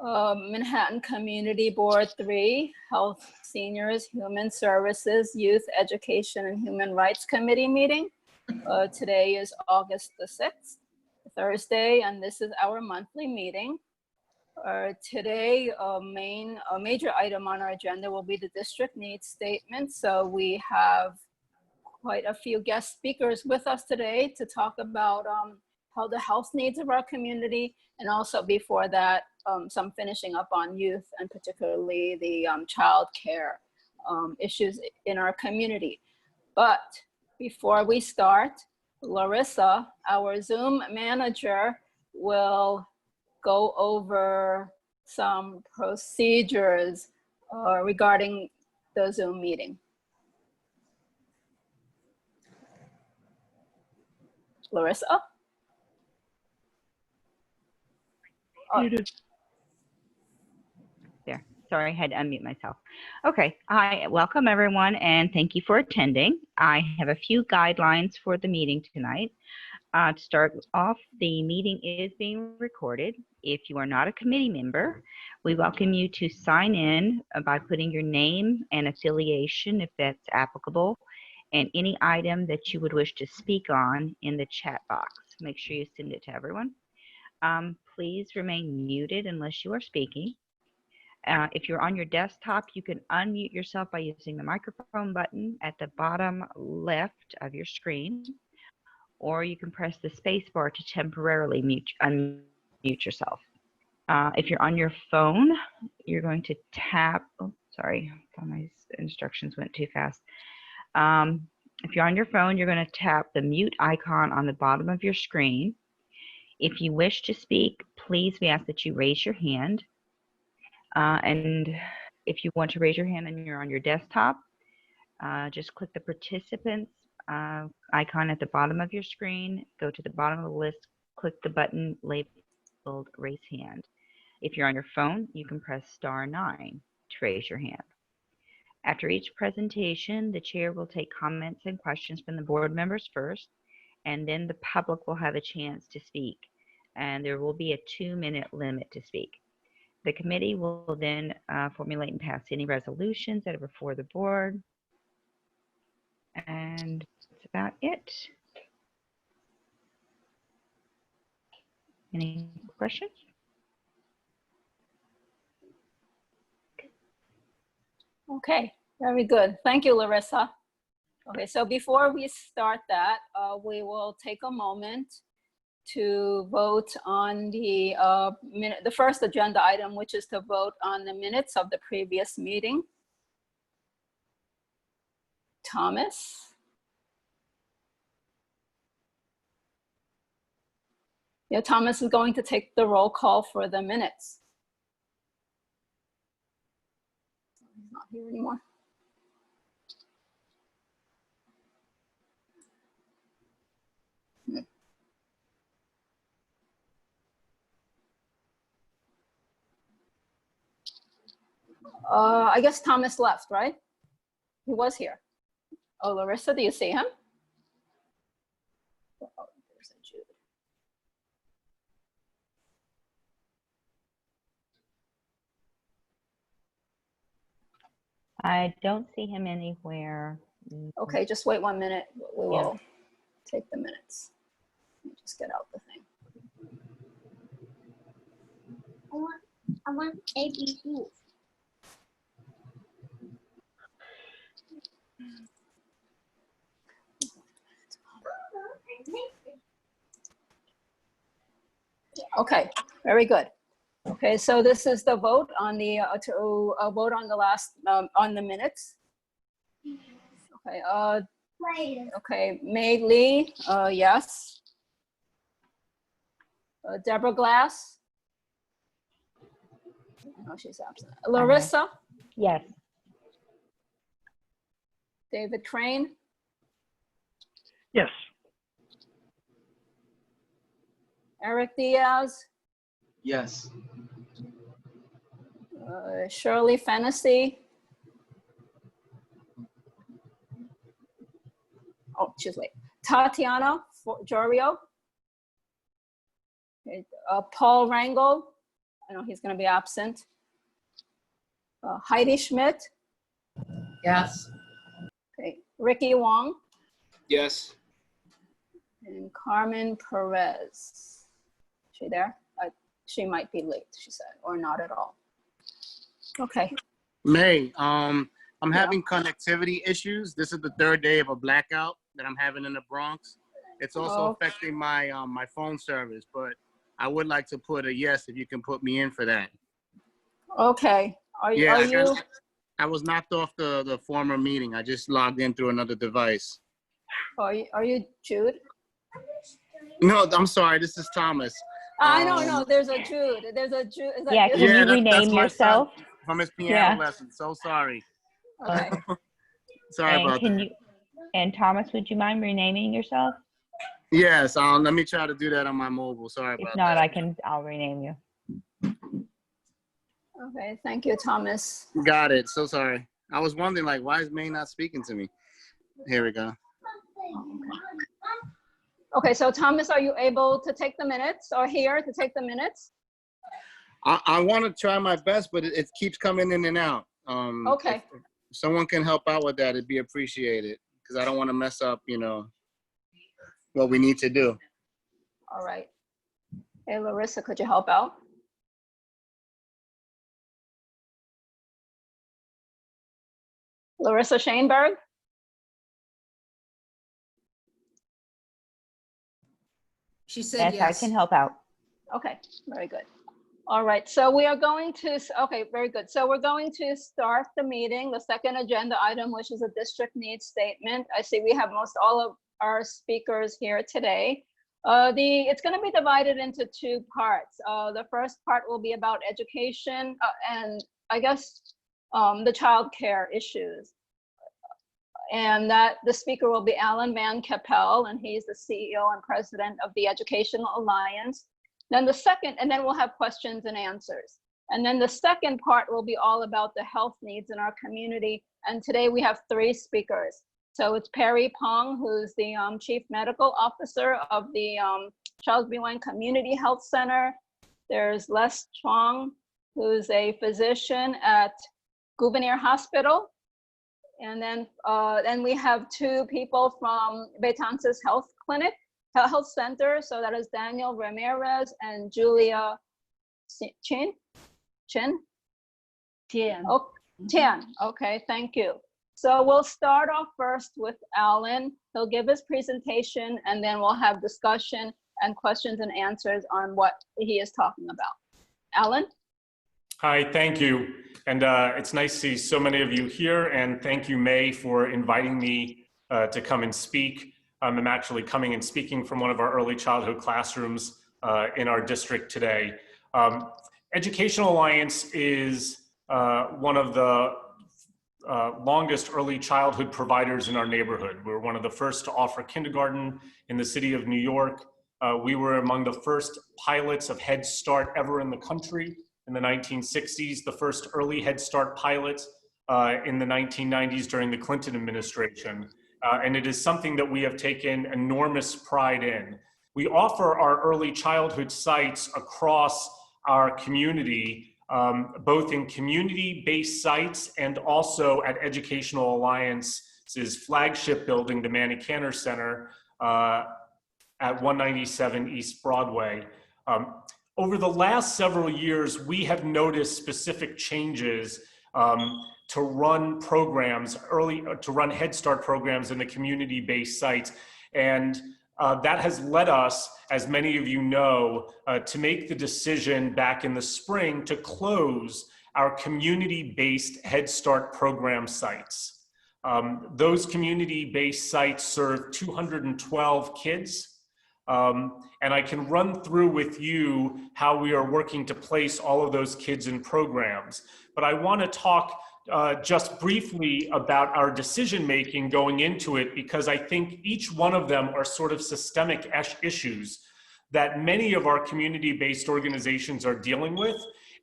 Manhattan Community Board 3, Health, Seniors, Human Services, Youth, Education, and Human Rights Committee meeting. Today is August the 6th, Thursday, and this is our monthly meeting. Today, a major item on our agenda will be the district needs statement. So we have quite a few guest speakers with us today to talk about how the health needs of our community, and also before that, some finishing up on youth and particularly the child care issues in our community. But before we start, Larissa, our Zoom manager, will go over some procedures regarding the Zoom meeting. Larissa? There, sorry, I had to unmute myself. Okay, hi, welcome everyone, and thank you for attending. I have a few guidelines for the meeting tonight. To start off, the meeting is being recorded. If you are not a committee member, we welcome you to sign in by putting your name and affiliation, if that's applicable, and any item that you would wish to speak on in the chat box. Make sure you send it to everyone. Please remain muted unless you are speaking. If you're on your desktop, you can unmute yourself by using the microphone button at the bottom left of your screen, or you can press the space bar to temporarily unmute yourself. If you're on your phone, you're going to tap, oh, sorry, I thought my instructions went too fast. If you're on your phone, you're going to tap the mute icon on the bottom of your screen. If you wish to speak, please, we ask that you raise your hand. And if you want to raise your hand and you're on your desktop, just click the participants icon at the bottom of your screen, go to the bottom of the list, click the button labeled raise hand. If you're on your phone, you can press *9 to raise your hand. After each presentation, the chair will take comments and questions from the board members first, and then the public will have a chance to speak. And there will be a 2-minute limit to speak. The committee will then formulate and pass any resolutions that are before the board. And that's about it. Any questions? Okay, very good. Thank you, Larissa. Okay, so before we start that, we will take a moment to vote on the first agenda item, which is to vote on the minutes of the previous meeting. Thomas? Yeah, Thomas is going to take the roll call for the minutes. He's not here anymore. I guess Thomas left, right? He was here. Oh, Larissa, do you see him? Oh, there's a Jude. I don't see him anywhere. Okay, just wait 1 minute. We will take the minutes. Let me just get out the thing. I want ABC. Okay, very good. Okay, so this is the vote on the vote on the last on the minutes. Okay. Okay, May Lee, yes. Deborah Glass. No, she's absent. Larissa. Yes. David Crane. Yes. Eric Diaz. Yes. Shirley Fennessy. Oh, she's late. Tatiana Jorio. Okay, Paul Rangel. I know he's going to be absent. Heidi Schmidt. Yes. Okay. Ricky Wong. Yes. And Carmen Perez. Is she there? She might be late, she said, or not at all. Okay. May, I'm having connectivity issues. This is the third day of a blackout that I'm having in the Bronx. It's also affecting my my phone service, but I would like to put a yes if you can put me in for that. Okay. Are you? I was knocked off the former meeting. I just logged in through another device. Are you Jude? No, I'm sorry. This is Thomas. I don't know. There's a Jude. There's a Jude. Is that Yeah, you? can you that's rename my yourself? son from his piano Yeah. lesson. So sorry. Okay. Sorry And about that. And Thomas, would you mind renaming yourself? Yes, let me try to do that on my mobile. Sorry If about not, that. I'll rename you. Okay. Thank you, Thomas. Got it. So sorry. I was wondering, like, why is May not speaking to me? Here we go. Okay. So Thomas, are you able to take the minutes or here to take the minutes? I want to try my best, but it keeps coming in and out. Okay. If someone can help out with that, it'd be appreciated, because I don't want to mess up, what we need to do. All right. Hey, Larissa, could you help out? Larissa Shaneberg? She said Yes, yes. I can help out. Okay, very good. All right, so we are going to, okay, very good. So we're going to start the meeting, the second agenda item, which is a district needs statement. I see we have most all of our speakers here today. It's going to be divided into two parts. The first part will be about education and I guess the child care issues. And that the speaker will be Alan Van Capel, and he's the CEO and president of the Educational Alliance. Then the second, and then we'll have questions and answers. And then the second part will be all about the health needs in our community. And today we have three speakers. So it's Perry Pong, who's the Chief Medical Officer of the Charles B. Wang Community Health Center. There's Les Chong, who's a physician at Gouverneur Hospital. And then we have two people from Betances Health Center. So that is Daniel Ramirez and Julia Chin. Oh, Tian. Okay, thank you. So we'll start off first with Alan. He'll give his presentation, and then we'll have discussion and questions and answers on what he is talking about. Alan? Hi, thank you. And it's nice to see so many of you here, and thank you, May, for inviting me to come and speak. I'm actually coming and speaking from one of our early childhood classrooms in our district today. Educational Alliance is one of the longest early childhood providers in our neighborhood. We're one of the first to offer kindergarten in the city of New York. We were among the first pilots of Head Start ever in the country in the 1960s, the first early Head Start pilot in the 1990s during the Clinton administration. And it is something that we have taken enormous pride in. We offer our early childhood sites across our community, both in community-based sites and also at Educational Alliance's flagship building, the Manny Cantor Center at 197 East Broadway. Over the last several years, we have noticed specific changes to run programs, to run Head Start programs in the community-based sites. And that has led us, as many of you know, to make the decision back in the spring to close our community-based Head Start program sites. Those community-based sites serve 212 kids. And I can run through with you how we are working to place all of those kids in programs. But I want to talk just briefly about our decision-making going into it, because I think each one of them are sort of systemic issues that many of our community-based organizations are dealing with,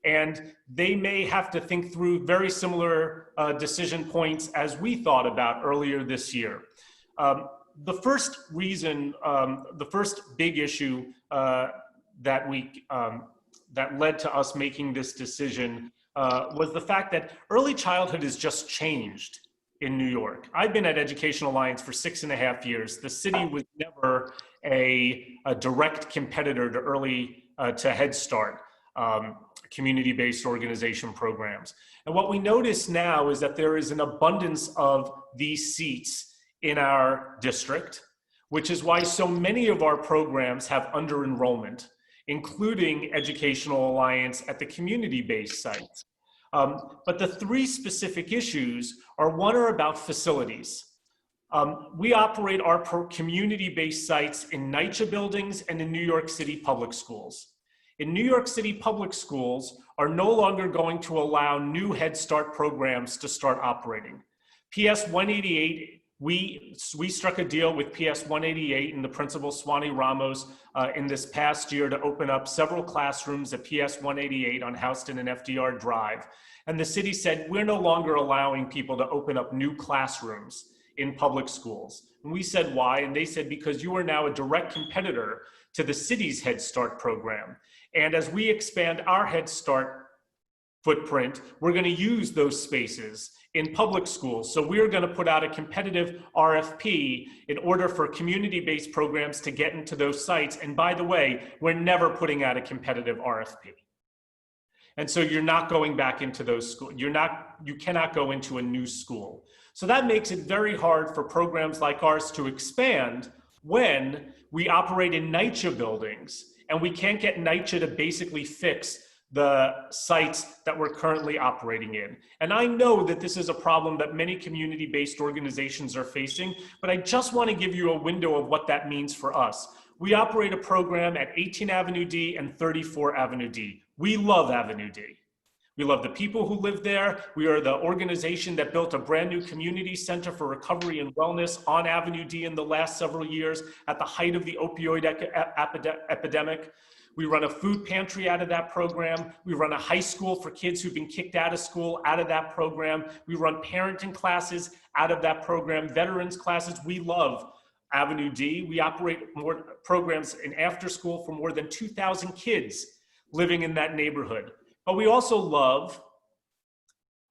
and they may have to think through very similar decision points as we thought about earlier this year. The first reason, the first big issue that that led to us making this decision was the fact that early childhood has just changed in New York. I've been at Education Alliance for 6.5 years. The city was never a direct competitor to Head Start, community-based organization programs. And what we notice now is that there is an abundance of these seats in our district, which is why so many of our programs have under-enrollment, including Educational Alliance at the community-based sites. But the three specific issues are, one are about facilities. We operate our community-based sites in NYCHA buildings and in New York City public schools. In New York City public schools are no longer going to allow new Head Start programs to start operating. PS 188, we struck a deal with PS 188 and the principal Swanee Ramos in this past year to open up several classrooms at PS 188 on Houston and FDR Drive. And the city said, we're no longer allowing people to open up new classrooms in public schools. And we said, why? And they said, because you are now a direct competitor to the city's Head Start program. And as we expand our Head Start footprint, we're going to use those spaces in public schools. So we're going to put out a competitive RFP in order for community-based programs to get into those sites. And by the way, we're never putting out a competitive RFP. And so you're not going back into those schools. You cannot go into a new school. So that makes it very hard for programs like ours to expand when we operate in NYCHA buildings and we can't get NYCHA to basically fix the sites that we're currently operating in. And I know that this is a problem that many community-based organizations are facing, but I just want to give you a window of what that means for us. We operate a program at 18 Avenue D and 34 Avenue D. We love Avenue D. We love the people who live there. We are the organization that built a brand new community center for recovery and wellness on Avenue D in the last several years at the height of the opioid epidemic. We run a food pantry out of that program. We run a high school for kids who've been kicked out of school out of that program. We run parenting classes out of that program, veterans classes. We love Avenue D. We operate more programs in after school for more than 2,000 kids living in that neighborhood. But we also love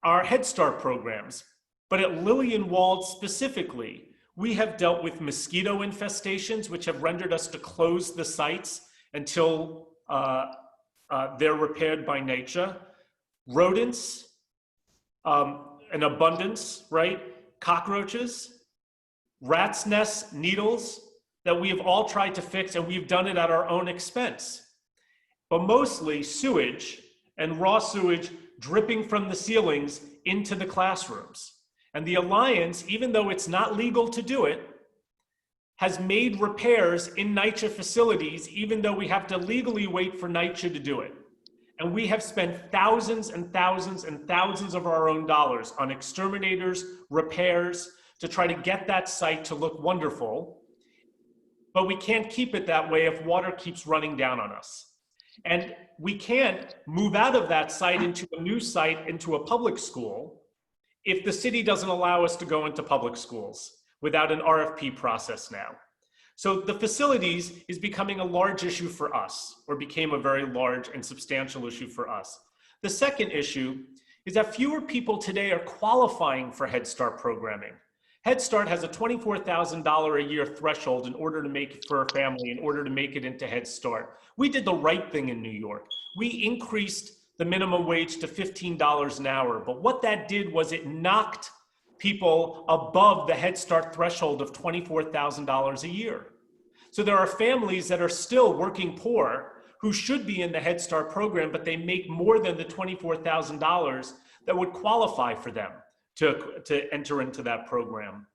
our Head Start programs. But at Lillian-Wald specifically, we have dealt with mosquito infestations, which have rendered us to close the sites until they're repaired by NYCHA. Rodents, an abundance, right? Cockroaches, rats' nests, needles that we have all tried to fix, and we've done it at our own expense. But mostly sewage and raw sewage dripping from the ceilings into the classrooms. And the Alliance, even though it's not legal to do it, has made repairs in NYCHA facilities, even though we have to legally wait for NYCHA to do it. And we have spent thousands and thousands and thousands of our own dollars on exterminators, repairs, to try to get that site to look wonderful. But we can't keep it that way if water keeps running down on us. And we can't move out of that site into a new site, into a public school, if the city doesn't allow us to go into public schools without an RFP process now. So the facilities is becoming a large issue for us, or became a very large and substantial issue for us. The second issue is that fewer people today are qualifying for Head Start programming. Head Start has a $24,000 a year threshold in order to make it for a family, in order to make it into Head Start. We did the right thing in New York. We increased the minimum wage to $15 an hour, but what that did was it knocked people above the Head Start threshold of $24,000 a year. So there are families that are still working poor who should be in the Head Start program, but they make more than the $24,000 that would qualify for them to enter into that program.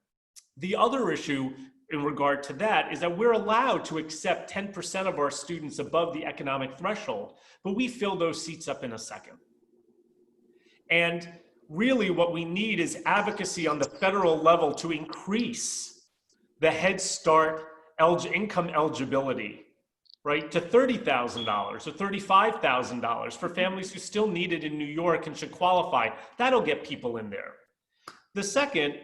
The other issue in regard to that is that we're allowed to accept 10% of our students above the economic threshold, but we fill those seats up in a second. And really what we need is advocacy on the federal level to increase the Head Start income eligibility, right, to $30,000 or $35,000 for families who still need it in New York and should qualify. That'll get people in there. The second,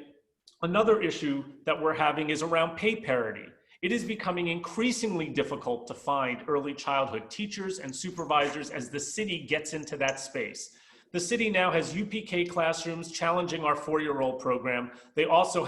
another issue that we're having is around pay parity. It is becoming increasingly difficult to find early childhood teachers and supervisors as the city gets into that space. The city now has UPK classrooms challenging our 4-year-old program. They're also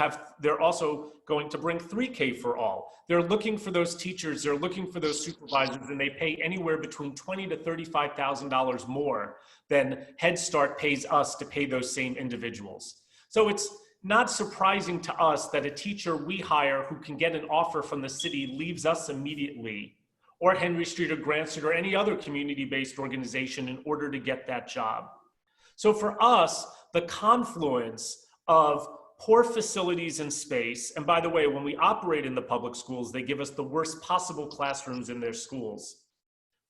going to bring 3K for all. They're looking for those teachers, they're looking for those supervisors, and they pay anywhere between $20,000 to $35,000 more than Head Start pays us to pay those same individuals. So it's not surprising to us that a teacher we hire who can get an offer from the city leaves us immediately, or Henry Street or Grant Street or any other community-based organization in order to get that job. So for us, the confluence of poor facilities and space, and by the way, when we operate in the public schools, they give us the worst possible classrooms in their schools,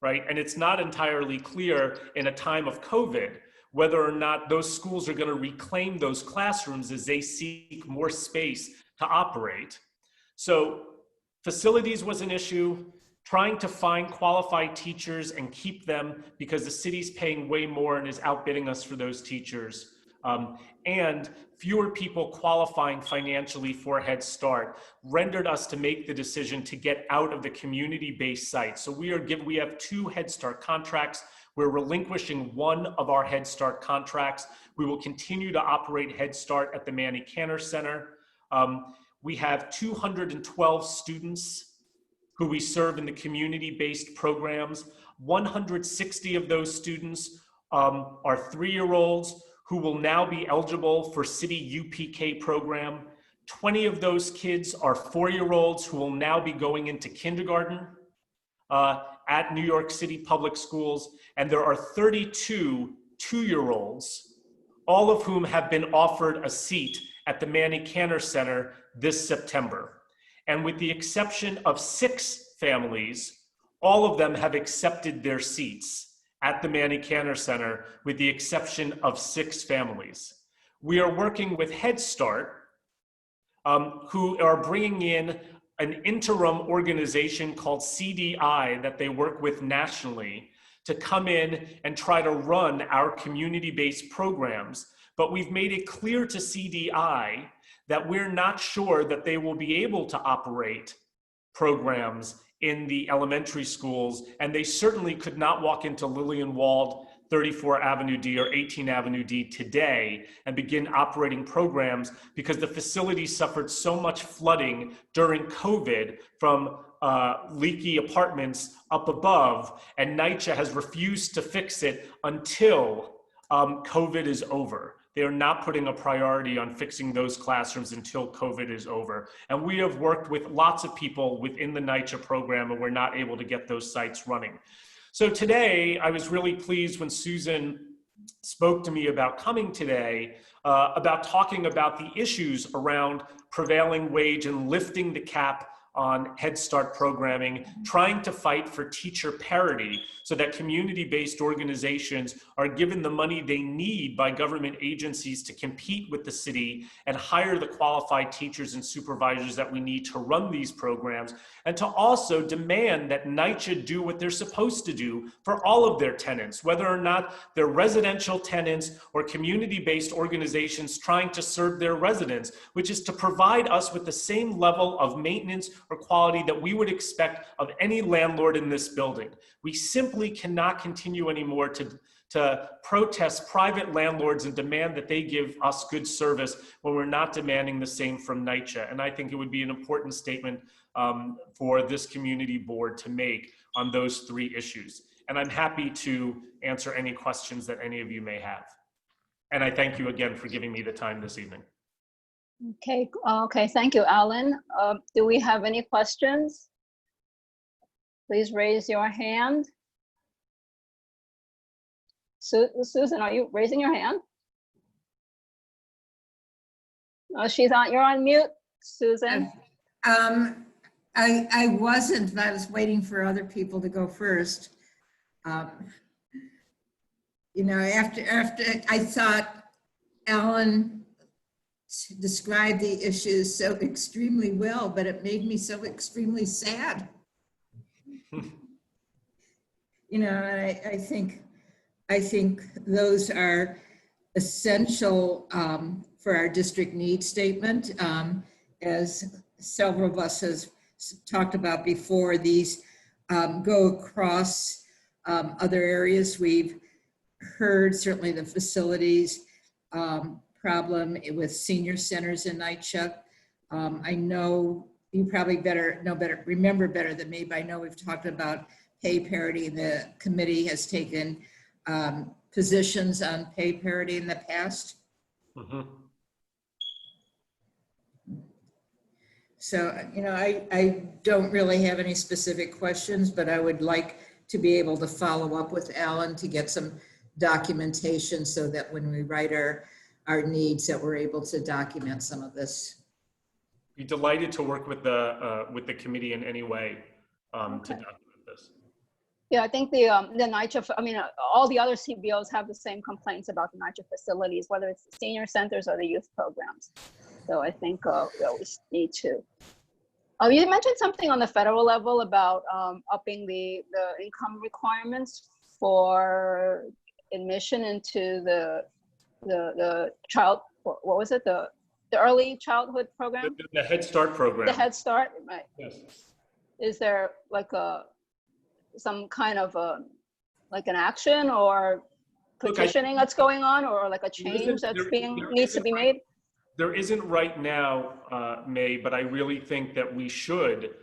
right? And it's not entirely clear in a time of COVID whether or not those schools are going to reclaim those classrooms as they seek more space to operate. So facilities was an issue. Trying to find qualified teachers and keep them because the city's paying way more and is outbidding us for those teachers. And fewer people qualifying financially for Head Start rendered us to make the decision to get out of the community-based sites. So we have 2 Head Start contracts. We're relinquishing one of our Head Start contracts. We will continue to operate Head Start at the Manny Cantor Center. We have 212 students who we serve in the community-based programs. 160 of those students are 3-year-olds who will now be eligible for city UPK program. 20 of those kids are 4-year-olds who will now be going into kindergarten at New York City Public Schools. And there are 32 2-year-olds, all of whom have been offered a seat at the Manny Cantor Center this September. And with the exception of 6 families, all of them have accepted their seats at the Manny Cantor Center, with the exception of 6 families. We are working with Head Start, who are bringing in an interim organization called CDI that they work with nationally to come in and try to run our community-based programs. But we've made it clear to CDI that we're not sure that they will be able to operate programs in the elementary schools, and they certainly could not walk into Lillian-Wald, 34 Avenue D or 18 Avenue D today and begin operating programs because the facility suffered so much flooding during COVID from leaky apartments up above, and NYCHA has refused to fix it until COVID is over. They are not putting a priority on fixing those classrooms until COVID is over. And we have worked with lots of people within the NYCHA program, and we're not able to get those sites running. So today, I was really pleased when Susan spoke to me about coming today, about talking about the issues around prevailing wage and lifting the cap on Head Start programming, trying to fight for teacher parity so that community-based organizations are given the money they need by government agencies to compete with the city and hire the qualified teachers and supervisors that we need to run these programs, and to also demand that NYCHA do what they're supposed to do for all of their tenants, whether or not they're residential tenants or community-based organizations trying to serve their residents, which is to provide us with the same level of maintenance or quality that we would expect of any landlord in this building. We simply cannot continue anymore to protest private landlords and demand that they give us good service when we're not demanding the same from NYCHA. And I think it would be an important statement for this community board to make on those 3 issues. And I'm happy to answer any questions that any of you may have. And I thank you again for giving me the time this evening. Okay, thank you, Alan. Do we have any questions? Please raise your hand. Susan, are you raising your hand? Oh, you're on mute, Susan. I wasn't, but I was waiting for other people to go first. You know, after I thought Alan described the issues so extremely well, but it made me so extremely sad. You know, I think those are essential for our district needs statement. As several of us talked about before, these go across other areas. We've heard certainly the facilities problem with senior centers in NYCHA. I know you probably remember better than me, but I know we've talked about pay parity. The committee has taken positions on pay parity in the past. Mhm. So, you know, I don't really have any specific questions, but I would like to be able to follow up with Alan to get some documentation so that when we write our needs, that we're able to document some of this. Be delighted to work with the committee in any way to document this. Yeah, I think the NYCHA, I mean, all the other CBOs have the same complaints about the NYCHA facilities, whether it's the senior centers or the youth programs. So I think we always need to. You mentioned something on the federal level about upping the income requirements for admission into the child, what was it? The early childhood program? The Head Start program. The Head Start, right. Yes. Is there like some kind of like an action or petitioning that's going on, or like a change that's needs to be made? There isn't right now, May, but I really think that we should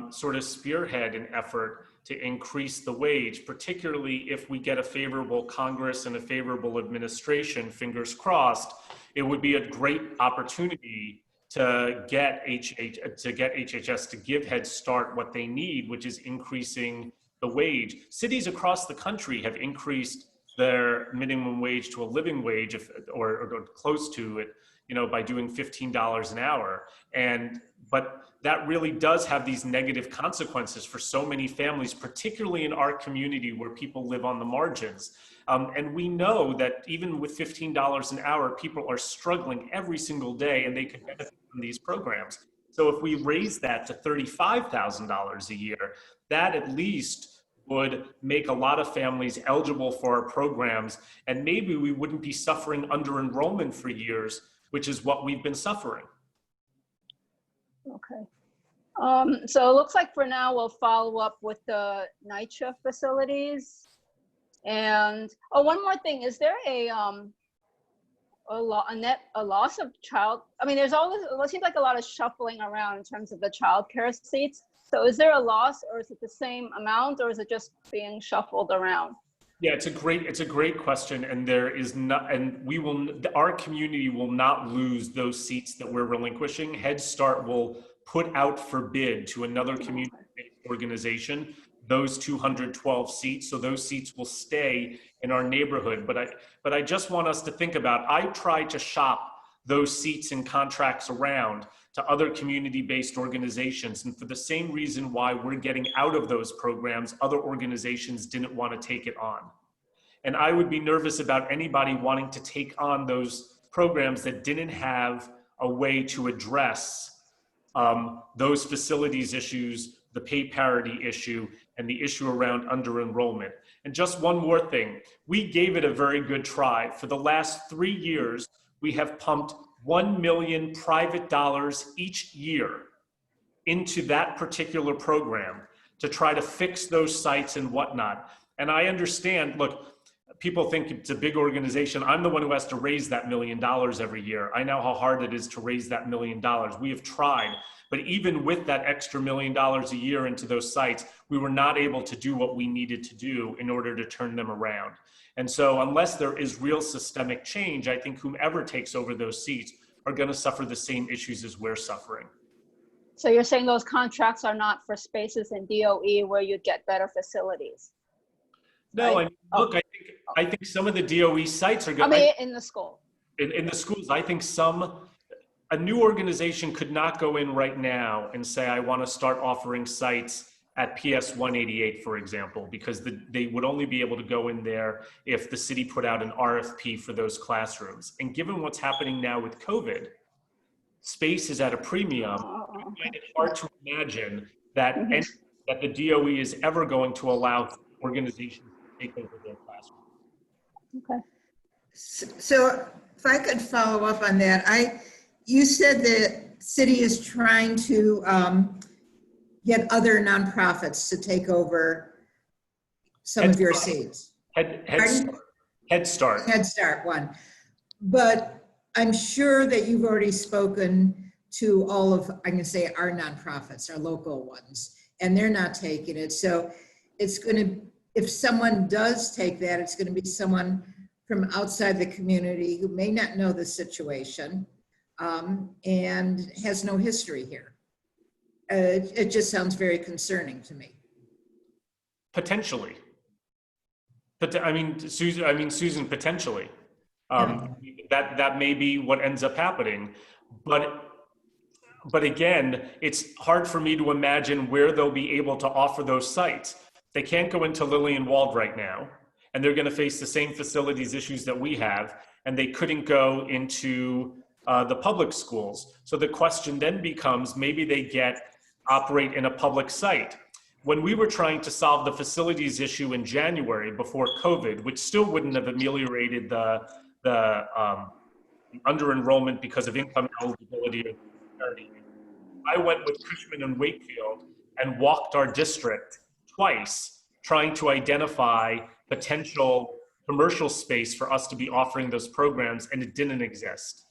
sort of spearhead an effort to increase the wage, particularly if we get a favorable Congress and a favorable administration, fingers crossed. It would be a great opportunity to get HHS to give Head Start what they need, which is increasing the wage. Cities across the country have increased their minimum wage to a living wage, or close to it, you know, by doing $15 an hour. But that really does have these negative consequences for so many families, particularly in our community where people live on the margins. And we know that even with $15 an hour, people are struggling every single day, and they can benefit from these programs. So if we raise that to $35,000 a year, that at least would make a lot of families eligible for our programs, and maybe we wouldn't be suffering under enrollment for years, which is what we've been suffering. Okay. So it looks like for now we'll follow up with the NYCHA facilities. And one more thing, is there a loss of child? I mean, there's always, it seems like a lot of shuffling around in terms of the child care seats. So is there a loss, or is it the same amount, or is it just being shuffled around? Yeah, it's a great question, and there is not, and our community will not lose those seats that we're relinquishing. Head Start will put out for bid to another community-based organization those 212 seats, so those seats will stay in our neighborhood. But I just want us to think about, I try to shop those seats and contracts around to other community-based organizations, and for the same reason why we're getting out of those programs, other organizations didn't want to take it on. And I would be nervous about anybody wanting to take on those programs that didn't have a way to address those facilities issues, the pay parity issue, and the issue around under enrollment. And just one more thing, we gave it a very good try. For the last 3 years, we have pumped $1 million private dollars each year into that particular program to try to fix those sites and whatnot. And I understand, look, people think it's a big organization. I'm the one who has to raise that $1 million every year. I know how hard it is to raise that $1 million. We have tried, but even with that extra $1 million a year into those sites, we were not able to do what we needed to do in order to turn them around. And so unless there is real systemic change, I think whomever takes over those seats are going to suffer the same issues as we're suffering. So you're saying those contracts are not for spaces in DOE where you'd get better facilities? No, right? I mean, look, I think some of the DOE sites are good. I mean, in the school. In the schools, I think a new organization could not go in right now and say, I want to start offering sites at PS 188, for example, because they would only be able to go in there if the city put out an RFP for those classrooms. And given what's happening now with COVID, space is at a premium. It's hard to imagine that, that the DOE is ever going to allow organizations to take over their classrooms. Okay. So if I could follow up on that, you said the city is trying to get other nonprofits to take over some of your seats. Pardon? Head Start. Head Start one. But I'm sure that you've already spoken to all of, I'm gonna say our nonprofits, our local ones, and they're not taking it. So it's gonna, if someone does take that, it's gonna be someone from outside the community who may not know the situation and has no history here. It just sounds very concerning to me. Potentially. But I mean, Susan, potentially. That may be what ends up happening. But again, it's hard for me to imagine where they'll be able to offer those sites. They can't go into Lillian Wald right now, and they're going to face the same facilities issues that we have, and they couldn't go into the public schools. So the question then becomes, maybe they operate in a public site. When we were trying to solve the facilities issue in January before COVID, which still wouldn't have ameliorated the under-enrollment because of income eligibility or disparity, I went with Cushman and Wakefield and walked our district twice trying to identify potential commercial space for us to be offering those programs, and it didn't exist.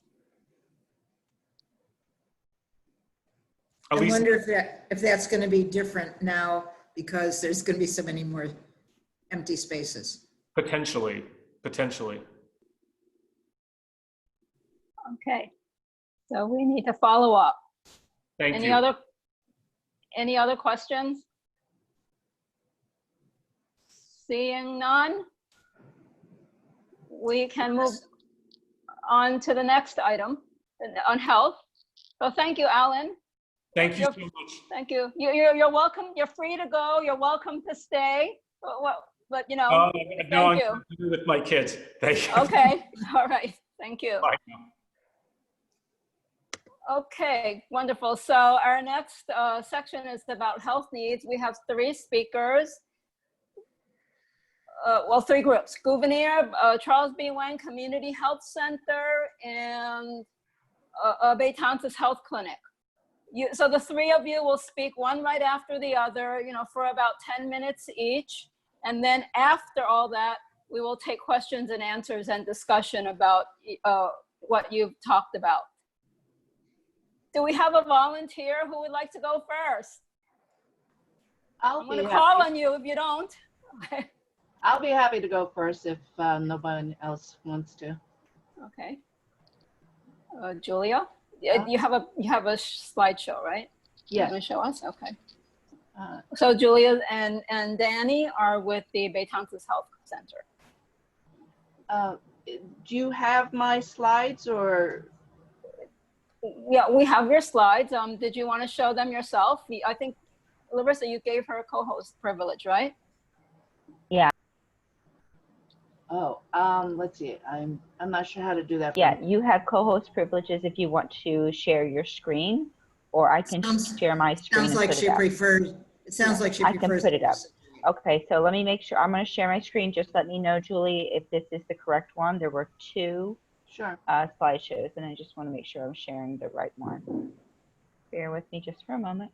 I wonder if that's going to be different now because there's going to be so many more empty spaces. Potentially. Okay, so we need to follow up. Thank Any you. any other questions? Seeing none, we can move on to the next item on health. So thank you, Alan. Thank you so much. Thank you. You're welcome. You're free to go. You're welcome to stay. But you know, No, thank you. I'm with my kids. Thank you. Okay. All right. Thank you. Bye. Okay, wonderful. So our next section is about health needs. We have 3 speakers. Well, 3 groups: Gouverneur, Charles B. Wang Community Health Center, and Betances Health Clinic. So the 3 of you will speak one right after the other, for about 10 minutes each. And then after all that, we will take questions and answers and discussion about what you've talked about. Do we have a volunteer who would like to go first? I'm going to call on you if you don't. I'll be happy to go first if nobody else wants to. Okay. Julia, you have a slideshow, right? Yes. You want to show us? Okay. So Julia and Danny are with the Betances Health Center. Do you have my slides or? Yeah, we have your slides. Did you want to show them yourself? I think, Larissa, you gave her a co-host privilege, right? Yeah. Oh, let's see. I'm not sure how to do that. Yeah, you have co-host privileges if you want to share your screen, or I can share my screen. Sounds like she prefers. It sounds like she prefers. I can put it up. Okay, so let me make sure. I'm going to share my screen. Just let me know, Julie, if this is the correct one. There were 2 slideshows, and I just want to make sure I'm sharing the right one. Bear with me just for a moment.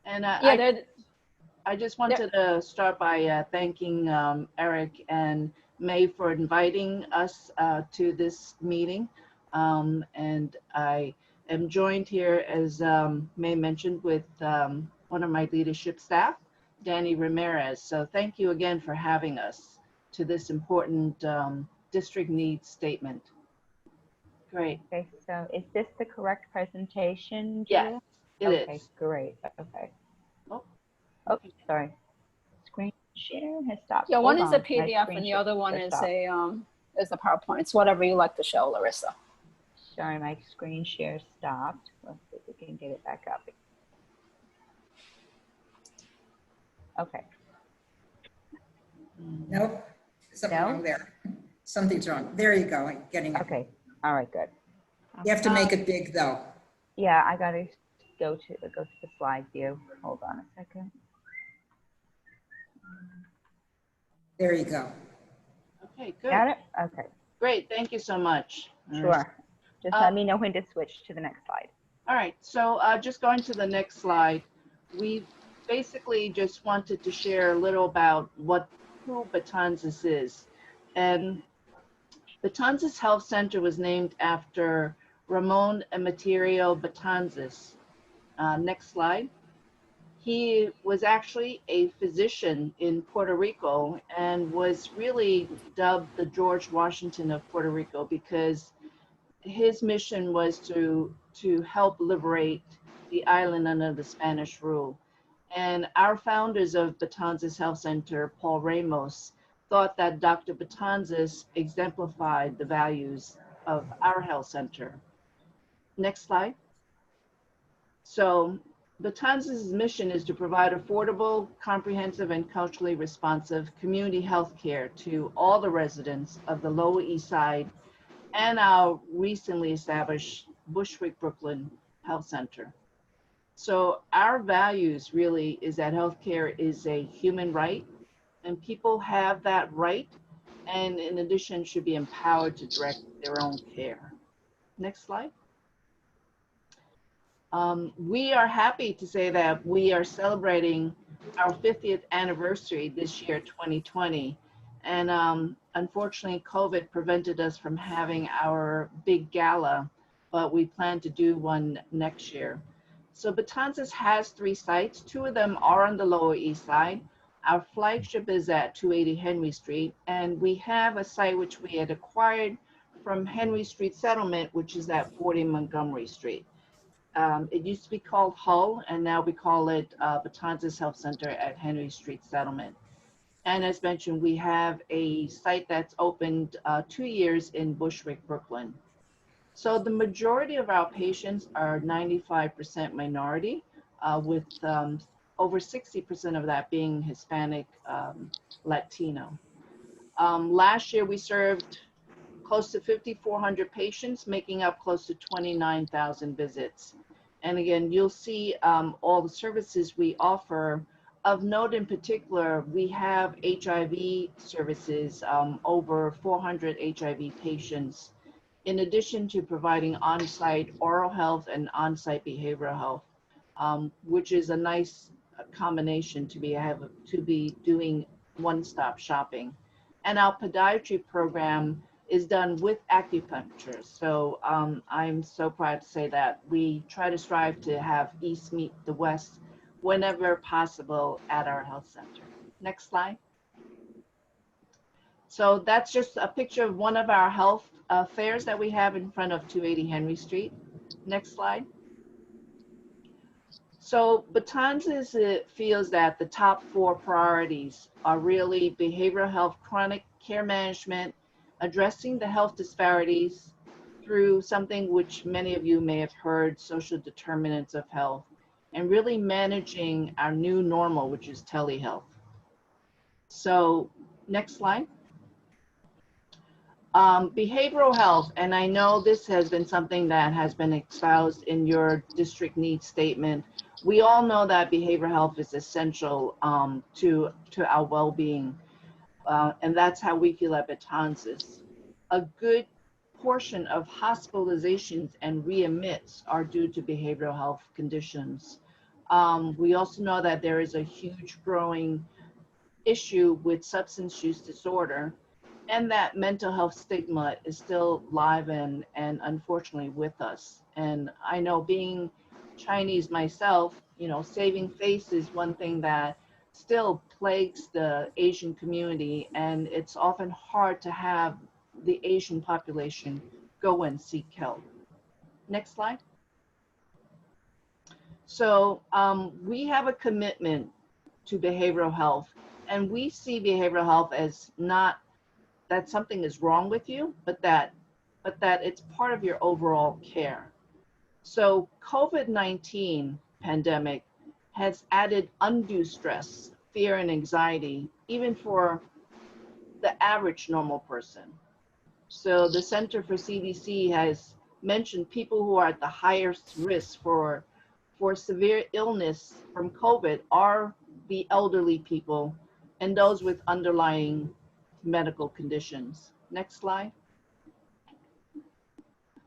And I just wanted to start by thanking Eric and May for inviting us to this meeting. And I am joined here, as May mentioned, with one of my leadership staff, Danny Ramirez. So thank you again for having us to this important district needs statement. Great. Okay, so is this the correct presentation, Julia? Yes, it is. Okay, great. Okay. Oh, okay. Sorry. Screen share has stopped. Yeah, one is a My PDF screen and the share other one has is stopped. a PowerPoint. It's whatever you like to show, Larissa. Sorry, my screen share stopped. Let's see if we can get it back up. Okay. Nope. Something wrong there. Something's wrong. There you go. I'm getting it. Okay. All right, good. You have to make it big though. Yeah, I gotta go to the slide view. Hold on a second. There you go. Okay, good. Got it? Okay. Great. Thank you so much. Sure. Just let me know when to switch to the next slide. All right. So just going to the next slide, we've basically just wanted to share a little about who Betanzas is. And Betanzas Health Center was named after Ramon Emeterio Betanzas. Next slide. He was actually a physician in Puerto Rico and was really dubbed the George Washington of Puerto Rico because his mission was to help liberate the island under the Spanish rule. And our founders of Betanzas Health Center, Paul Ramos, thought that Dr. Betanzas exemplified the values of our health center. Next slide. So Betanzas' mission is to provide affordable, comprehensive, and culturally responsive community health care to all the residents of the Lower East Side and our recently established Bushwick, Brooklyn Health Center. So our values really is that healthcare is a human right, and people have that right, and in addition should be empowered to direct their own care. Next slide. We are happy to say that we are celebrating our 50th anniversary this year, 2020. And unfortunately, COVID prevented us from having our big gala, but we plan to do one next year. So Betanzas has 3 sites. 2 of them are on the Lower East Side. Our flagship is at 280 Henry Street, and we have a site which we had acquired from Henry Street Settlement, which is at 40 Montgomery Street. It used to be called Hull, and now we call it Betanzas Health Center at Henry Street Settlement. And as mentioned, we have a site that's opened 2 years in Bushwick, Brooklyn. So the majority of our patients are 95% minority, with over 60% of that being Hispanic, Latino. Last year we served close to 5,400 patients, making up close to 29,000 visits. And again, you'll see all the services we offer. Of note in particular, we have HIV services, over 400 HIV patients, in addition to providing on-site oral health and on-site behavioral health, which is a nice combination to be doing one-stop shopping. And our podiatry program is done with acupuncture. So I'm so proud to say that we try to strive to have East meet the West whenever possible at our health center. Next slide. So that's just a picture of one of our health fairs that we have in front of 280 Henry Street. Next slide. So Betanzas feels that the top 4 priorities are really behavioral health, chronic care management, addressing the health disparities through something which many of you may have heard, social determinants of health, and really managing our new normal, which is telehealth. So next slide. Behavioral health, and I know this has been something that has been espoused in your district needs statement. We all know that behavioral health is essential to our well-being, and that's how we feel at Betanzas. A good portion of hospitalizations and readmits are due to behavioral health conditions. We also know that there is a huge growing issue with substance use disorder, and that mental health stigma is still live and unfortunately with us. And I know, being Chinese myself, you know, saving face is one thing that still plagues the Asian community, and it's often hard to have the Asian population go and seek help. Next slide. So we have a commitment to behavioral health, and we see behavioral health as not that something is wrong with you, but that it's part of your overall care. So COVID-19 pandemic has added undue stress, fear, and anxiety, even for the average normal person. So the Center for CDC has mentioned people who are at the highest risk for severe illness from COVID are the elderly people and those with underlying medical conditions. Next slide.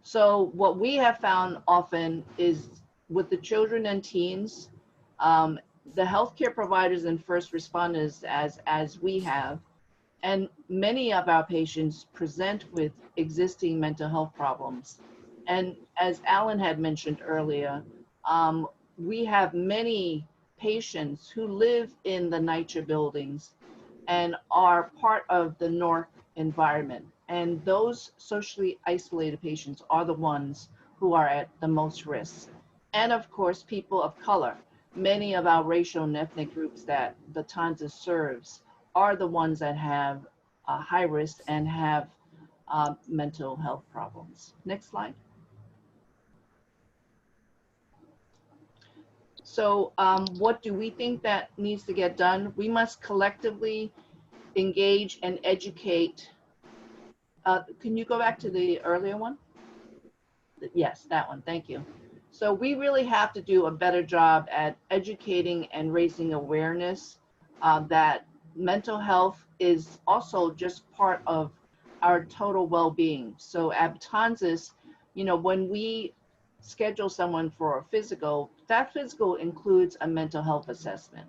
So what we have found often is with the children and teens, the healthcare providers and first responders, as we have, and many of our patients present with existing mental health problems. And as Alan had mentioned earlier, we have many patients who live in the NYCHA buildings and are part of the North environment. And those socially isolated patients are the ones who are at the most risk. And of course, people of color. Many of our racial and ethnic groups that the Tanza serves are the ones that have high risk and have mental health problems. Next slide. So what do we think that needs to get done? We must collectively engage and educate. Can you go back to the earlier one? Yes, that one, thank you. So we really have to do a better job at educating and raising awareness that mental health is also just part of our total well-being. So at Tanzas, you know, when we schedule someone for a physical, that physical includes a mental health assessment.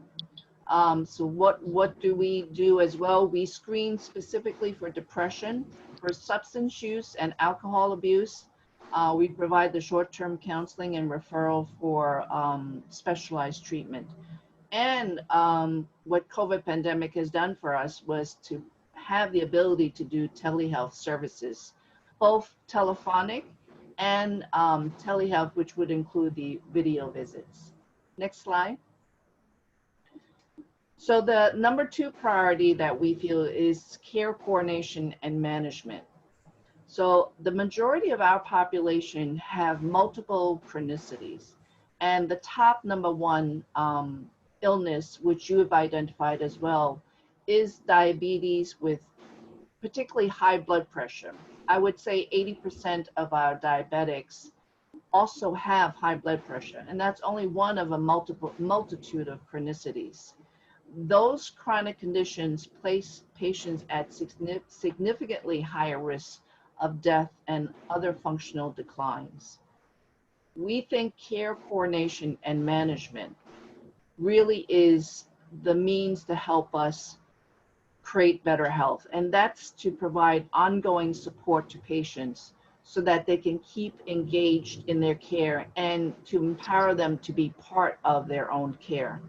So what do we do as well? We screen specifically for depression, for substance use and alcohol abuse. We provide the short-term counseling and referral for specialized treatment. And what COVID pandemic has done for us was to have the ability to do telehealth services, both telephonic and telehealth, which would include the video visits. Next slide. So the number 2 priority that we feel is care coordination and management. So the majority of our population have multiple chronicities, and the top number 1 illness, which you have identified as well, is diabetes with particularly high blood pressure. I would say 80% of our diabetics also have high blood pressure, and that's only one of a multitude of chronicities. Those chronic conditions place patients at significantly higher risk of death and other functional declines. We think care coordination and management really is the means to help us create better health, and that's to provide ongoing support to patients so that they can keep engaged in their care and to empower them to be part of their own care.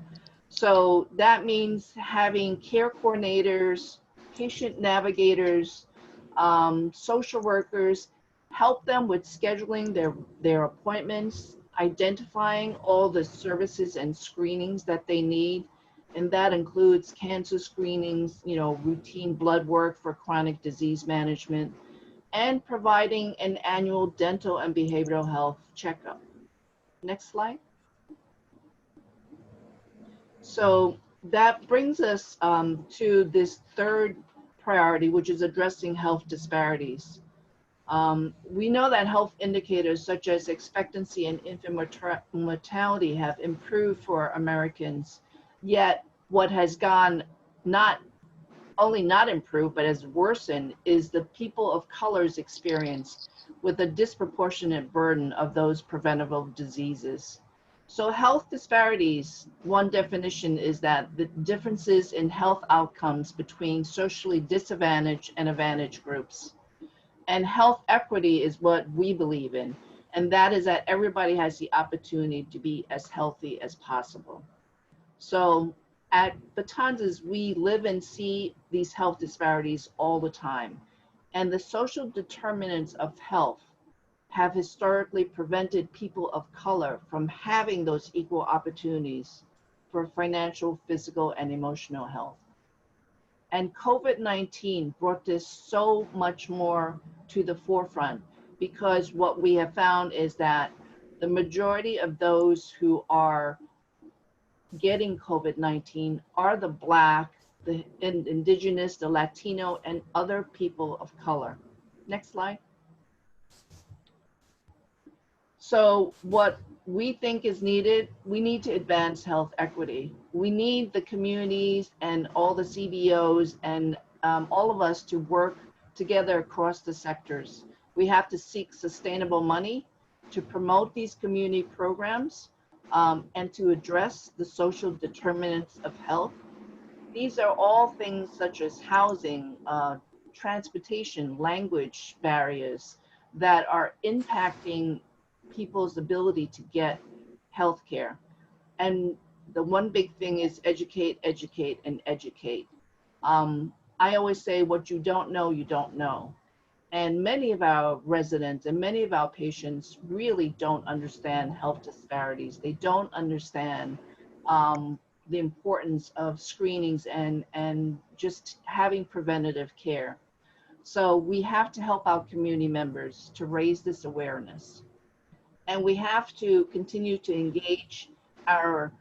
So that means having care coordinators, patient navigators, social workers, help them with scheduling their appointments, identifying all the services and screenings that they need. And that includes cancer screenings, you know, routine blood work for chronic disease management, and providing an annual dental and behavioral health checkup. Next slide. So that brings us to this 3rd priority, which is addressing health disparities. We know that health indicators such as expectancy and infant mortality have improved for Americans, yet what has gone not improved, but has worsened is the people of color's experience with a disproportionate burden of those preventable diseases. So health disparities, one definition is that the differences in health outcomes between socially disadvantaged and advantaged groups. And health equity is what we believe in, and that is that everybody has the opportunity to be as healthy as possible. So at Betanzas, we live and see these health disparities all the time, and the social determinants of health have historically prevented people of color from having those equal opportunities for financial, physical, and emotional health. And COVID-19 brought this so much more to the forefront, because what we have found is that the majority of those who are getting COVID-19 are the Black, the Indigenous, the Latino, and other people of color. Next slide. So what we think is needed, we need to advance health equity. We need the communities and all the CBOs and all of us to work together across the sectors. We have to seek sustainable money to promote these community programs. and to address the social determinants of health. These are all things such as housing, transportation, language barriers that are impacting people's ability to get health care. And the one big thing is educate, educate, and educate. I always say what you don't know, you don't know. And many of our residents and many of our patients really don't understand health disparities. They don't understand the importance of screenings and just having preventative care. So we have to help our community members to raise this awareness. And we have to continue to engage our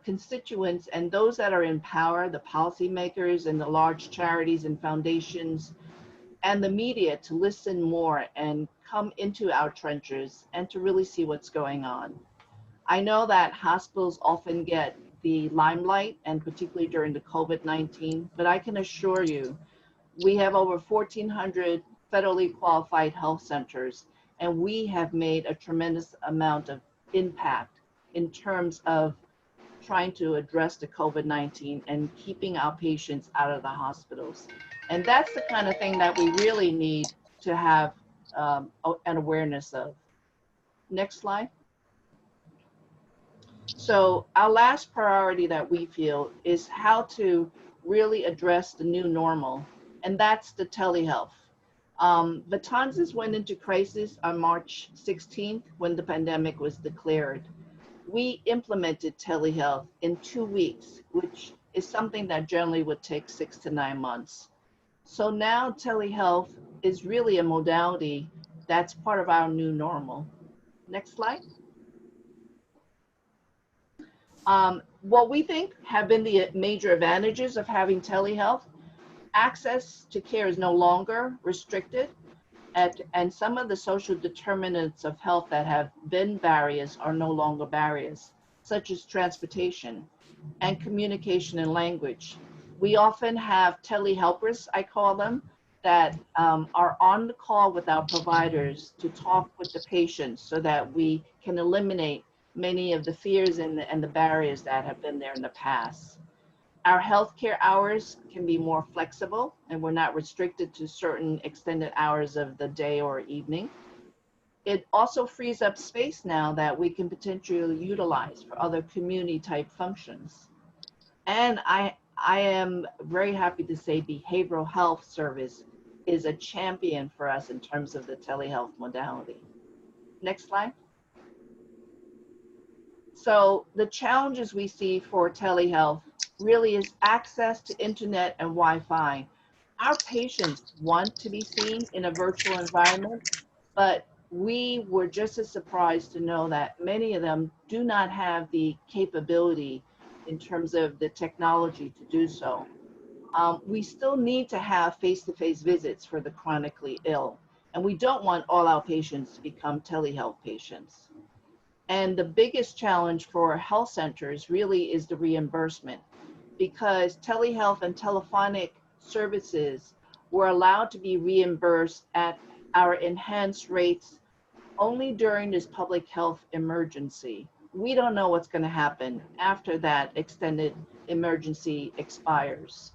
constituents and those that are in power, the policymakers and the large charities and foundations, and the media to listen more and come into our trenches and to really see what's going on. I know that hospitals often get the limelight, and particularly during the COVID-19, but I can assure you, we have over 1,400 federally qualified health centers, and we have made a tremendous amount of impact in terms of trying to address the COVID-19 and keeping our patients out of the hospitals. And that's the kind of thing that we really need to have an awareness of. Next slide. So our last priority that we feel is how to really address the new normal, and that's the telehealth. Matanzas went into crisis on March 16th when the pandemic was declared. We implemented telehealth in 2 weeks, which is something that generally would take 6 to 9 months. So now telehealth is really a modality that's part of our new normal. Next slide. What we think have been the major advantages of having telehealth: access to care is no longer restricted, and some of the social determinants of health that have been barriers are no longer barriers, such as transportation and communication and language. We often have telehelpers, I call them, that are on the call with our providers to talk with the patients so that we can eliminate many of the fears and the barriers that have been there in the past. Our healthcare hours can be more flexible, and we're not restricted to certain extended hours of the day or evening. It also frees up space now that we can potentially utilize for other community type functions. And I am very happy to say behavioral health service is a champion for us in terms of the telehealth modality. Next slide. So the challenges we see for telehealth really is access to internet and Wi-Fi. Our patients want to be seen in a virtual environment, but we were just as surprised to know that many of them do not have the capability in terms of the technology to do so. We still need to have face-to-face visits for the chronically ill, and we don't want all our patients to become telehealth patients. And the biggest challenge for health centers really is the reimbursement, because telehealth and telephonic services were allowed to be reimbursed at our enhanced rates only during this public health emergency. We don't know what's going to happen after that extended emergency expires.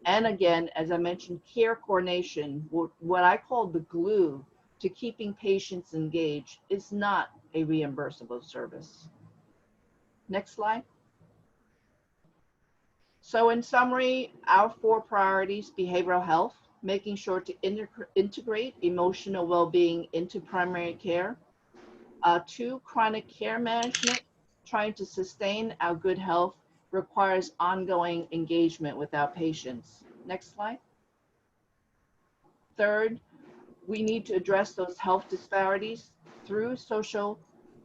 And again, as I mentioned, care coordination, what I call the glue to keeping patients engaged, is not a reimbursable service. Next slide. So in summary, our 4 priorities: behavioral health, making sure to integrate emotional well-being into primary care. 2, chronic care management, trying to sustain our good health requires ongoing engagement with our patients. Next slide. 3rd, we need to address those health disparities through social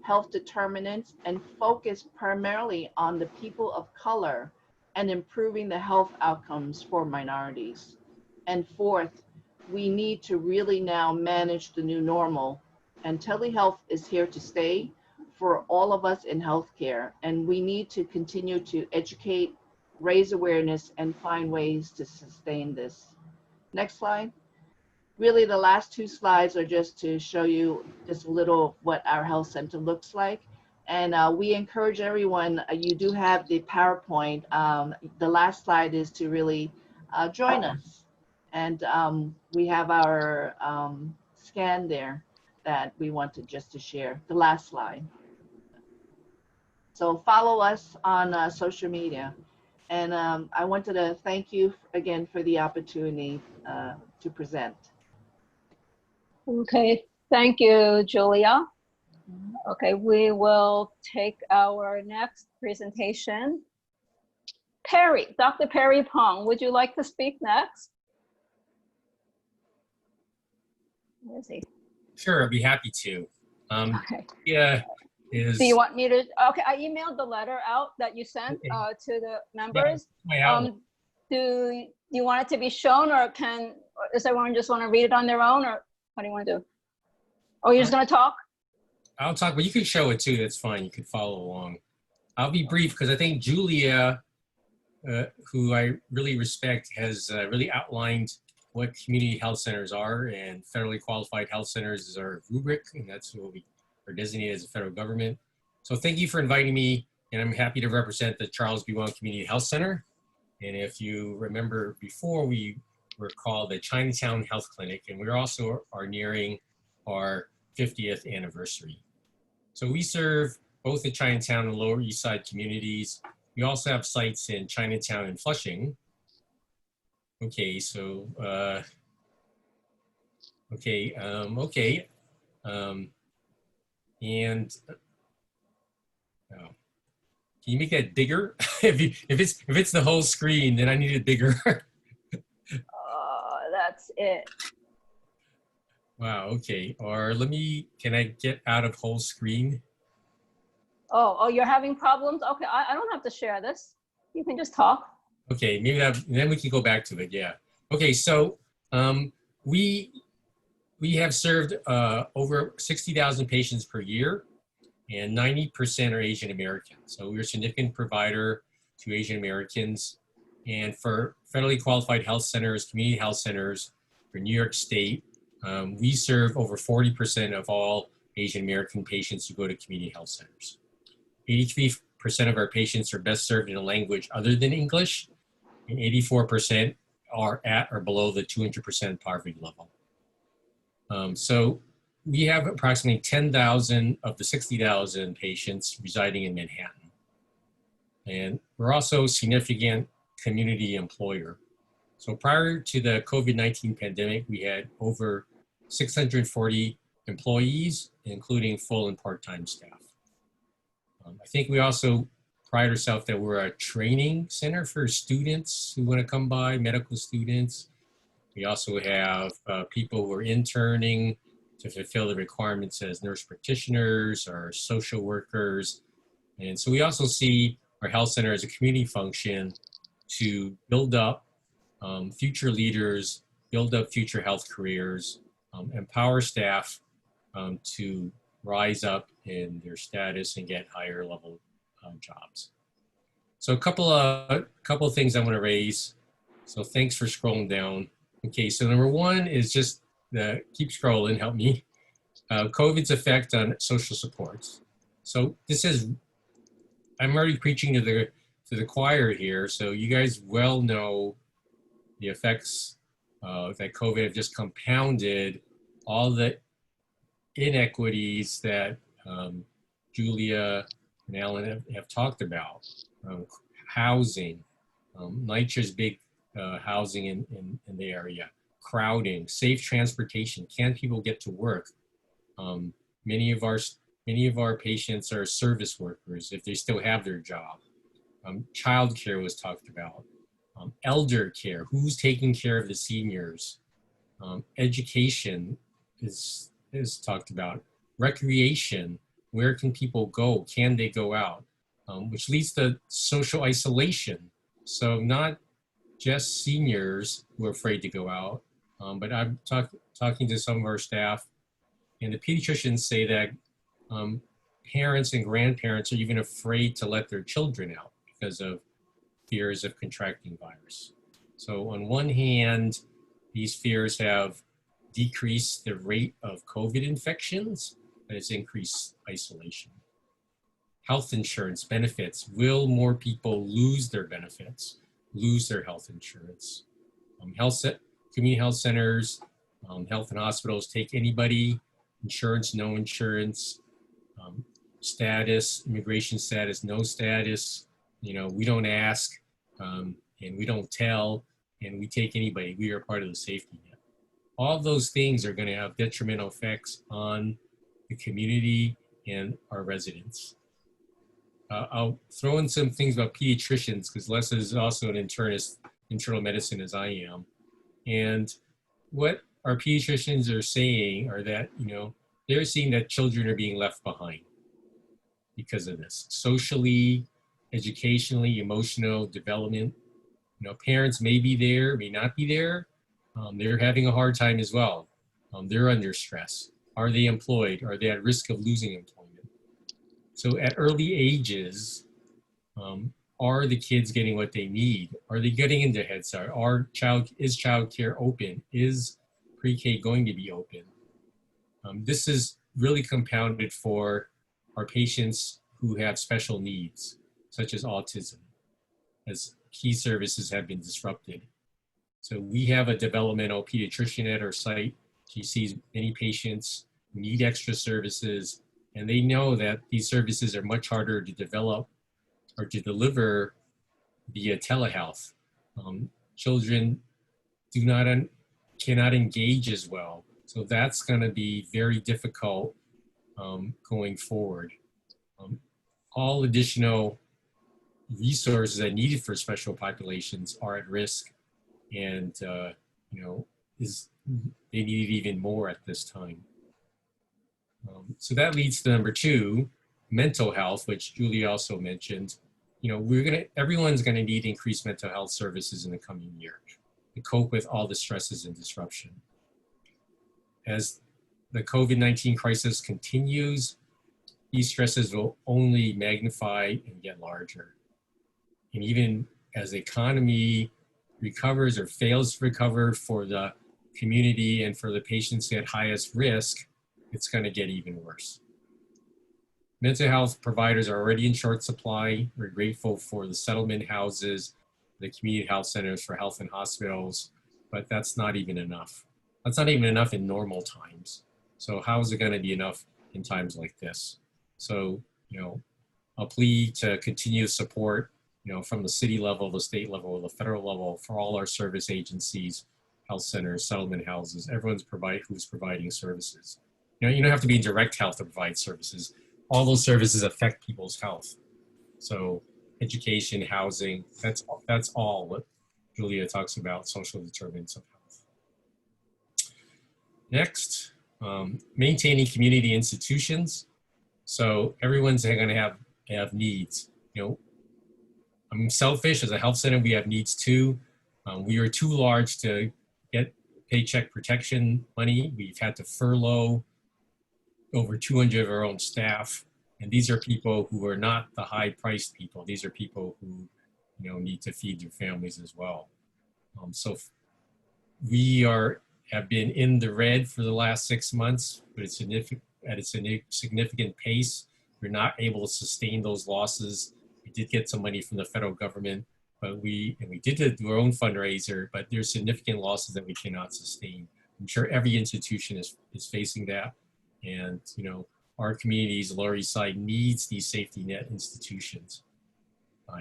health determinants and focus primarily on the people of color and improving the health outcomes for minorities. And 4th, we need to really now manage the new normal, and telehealth is here to stay for all of us in healthcare, and we need to continue to educate, raise awareness, and find ways to sustain this. Next slide. Really, the last 2 slides are just to show you just a little of what our health center looks like. And we encourage everyone, you do have the PowerPoint. The last slide is to really join us. And we have our scan there that we wanted just to share, the last slide. So follow us on social media. And I wanted to thank you again for the opportunity to present. Okay, thank you, Julia. Okay, we will take our next presentation. Perry, Dr. Perry Pong, would you like to speak next? Where is he? Sure, I'd be happy to. Okay. Yeah, Do you want me to? Okay, I emailed the letter out that you sent to the members. Do you want it to be shown, or does everyone just want to read it on their own, or what do you want to do? Oh, you're just going to talk? I'll talk, but you can show it too. That's fine. You can follow along. I'll be brief because I think Julia, who I really respect, has really outlined what community health centers are, and federally qualified health centers is our rubric, and that's what we are designated as a federal government. So thank you for inviting me, and I'm happy to represent the Charles B. Wong Community Health Center. And if you remember before, we were called the Chinatown Health Clinic, and we also are nearing our 50th anniversary. So we serve both the Chinatown and Lower East Side communities. We also have sites in Chinatown and Flushing. Okay, so, can you make that bigger? if it's the whole screen, then I need it bigger. That's it. Wow, okay. Or can I get out of whole screen? Oh, you're having problems? Okay, I don't have to share this. You can just talk. Okay, maybe then we can go back to it, yeah. Okay, so we have served over 60,000 patients per year, and 90% are Asian American. So we're a significant provider to Asian Americans. And for federally qualified health centers, community health centers for New York State, we serve over 40% of all Asian American patients who go to community health centers. 83% of our patients are best served in a language other than English, and 84% are at or below the 200% poverty level. So we have approximately 10,000 of the 60,000 patients residing in Manhattan. And we're also a significant community employer. So prior to the COVID-19 pandemic, we had over 640 employees, including full and part-time staff. I think we also pride ourselves that we're a training center for students who want to come by, medical students. We also have people who are interning to fulfill the requirements as nurse practitioners or social workers. And so we also see our health center as a community function to build up future leaders, build up future health careers, empower staff to rise up in their status and get higher level jobs. So a couple of things I want to raise. So thanks for scrolling down. Okay, so number one is just keep scrolling, help me. COVID's effect on social supports. So this is, I'm already preaching to the choir here. So you guys well know the effects that COVID have just compounded all the inequities that Julia and Alan have talked about. Housing, NYCHA's big housing in the area, crowding, safe transportation. Can people get to work? Many of our patients are service workers if they still have their job. Childcare was talked about. Elder care, who's taking care of the seniors? Education is talked about. Recreation, where can people go? Can they go out? Which leads to social isolation. So not just seniors who are afraid to go out, but I'm talking to some of our staff, and the pediatricians say that parents and grandparents are even afraid to let their children out because of fears of contracting virus. So on one hand, these fears have decreased the rate of COVID infections, but it's increased isolation. health insurance benefits. Will more people lose their benefits, lose their health insurance? Community health centers, health and hospitals take anybody, insurance, no insurance, status, immigration status, no status. You know, we don't ask and we don't tell, and we take anybody. We are part of the safety net. All those things are going to have detrimental effects on the community and our residents. I'll throw in some things about pediatricians because Les is also an internist, internal medicine as I am. And what our pediatricians are saying are that, you know, they're seeing that children are being left behind because of this. Socially, educationally, emotional development. You know, parents may be there, may not be there. They're having a hard time as well. They're under stress. Are they employed? Are they at risk of losing employment? So at early ages, are the kids getting what they need? Are they getting into Head Start? Is childcare open? Is pre-K going to be open? This is really compounded for our patients who have special needs, such as autism, as key services have been disrupted. So we have a developmental pediatrician at our site. She sees many patients who need extra services, and they know that these services are much harder to develop or to deliver via telehealth. Children cannot engage as well. So that's going to be very difficult going forward. All additional resources that are needed for special populations are at risk, and you know, they need it even more at this time. So that leads to number 2, mental health, which Julie also mentioned. You know, everyone's gonna need increased mental health services in the coming year to cope with all the stresses and disruption. As the COVID-19 crisis continues, these stresses will only magnify and get larger. And even as the economy recovers or fails to recover for the community and for the patients at highest risk, it's going to get even worse. Mental health providers are already in short supply. We're grateful for the settlement houses, the community health centers for health and hospitals, but that's not even enough. That's not even enough in normal times. So how is it going to be enough in times like this? So, you know, a plea to continue support, you know, from the city level, the state level, the federal level, for all our service agencies, health centers, settlement houses, everyone's who's providing services. You know, you don't have to be in direct health to provide services. All those services affect people's health. So education, housing, that's all what Julia talks about, social determinants of health. Next, maintaining community institutions. So everyone's going to have needs. You know, I'm selfish. As a health center, we have needs too. We are too large to get paycheck protection money. We've had to furlough over 200 of our own staff. And these are people who are not the high-priced people. These are people who, you know, need to feed their families as well. So we have been in the red for the last 6 months, but it's at a significant pace. We're not able to sustain those losses. We did get some money from the federal government, but we did do our own fundraiser, but there's significant losses that we cannot sustain. I'm sure every institution is facing that. And, you know, our communities, Lower East Side needs these safety net institutions,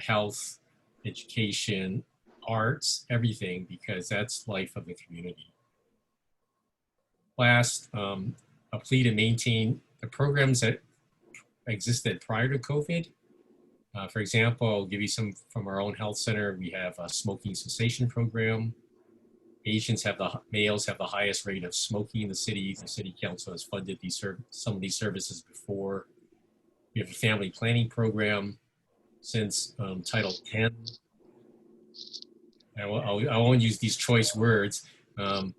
health, education, arts, everything, because that's life of the community. Last, a plea to maintain the programs that existed prior to COVID. For example, I'll give you some from our own health center. We have a smoking cessation program. Males have the highest rate of smoking in the city. The city council has funded some of these services before. We have a family planning program since Title 10. I won't use these choice words, but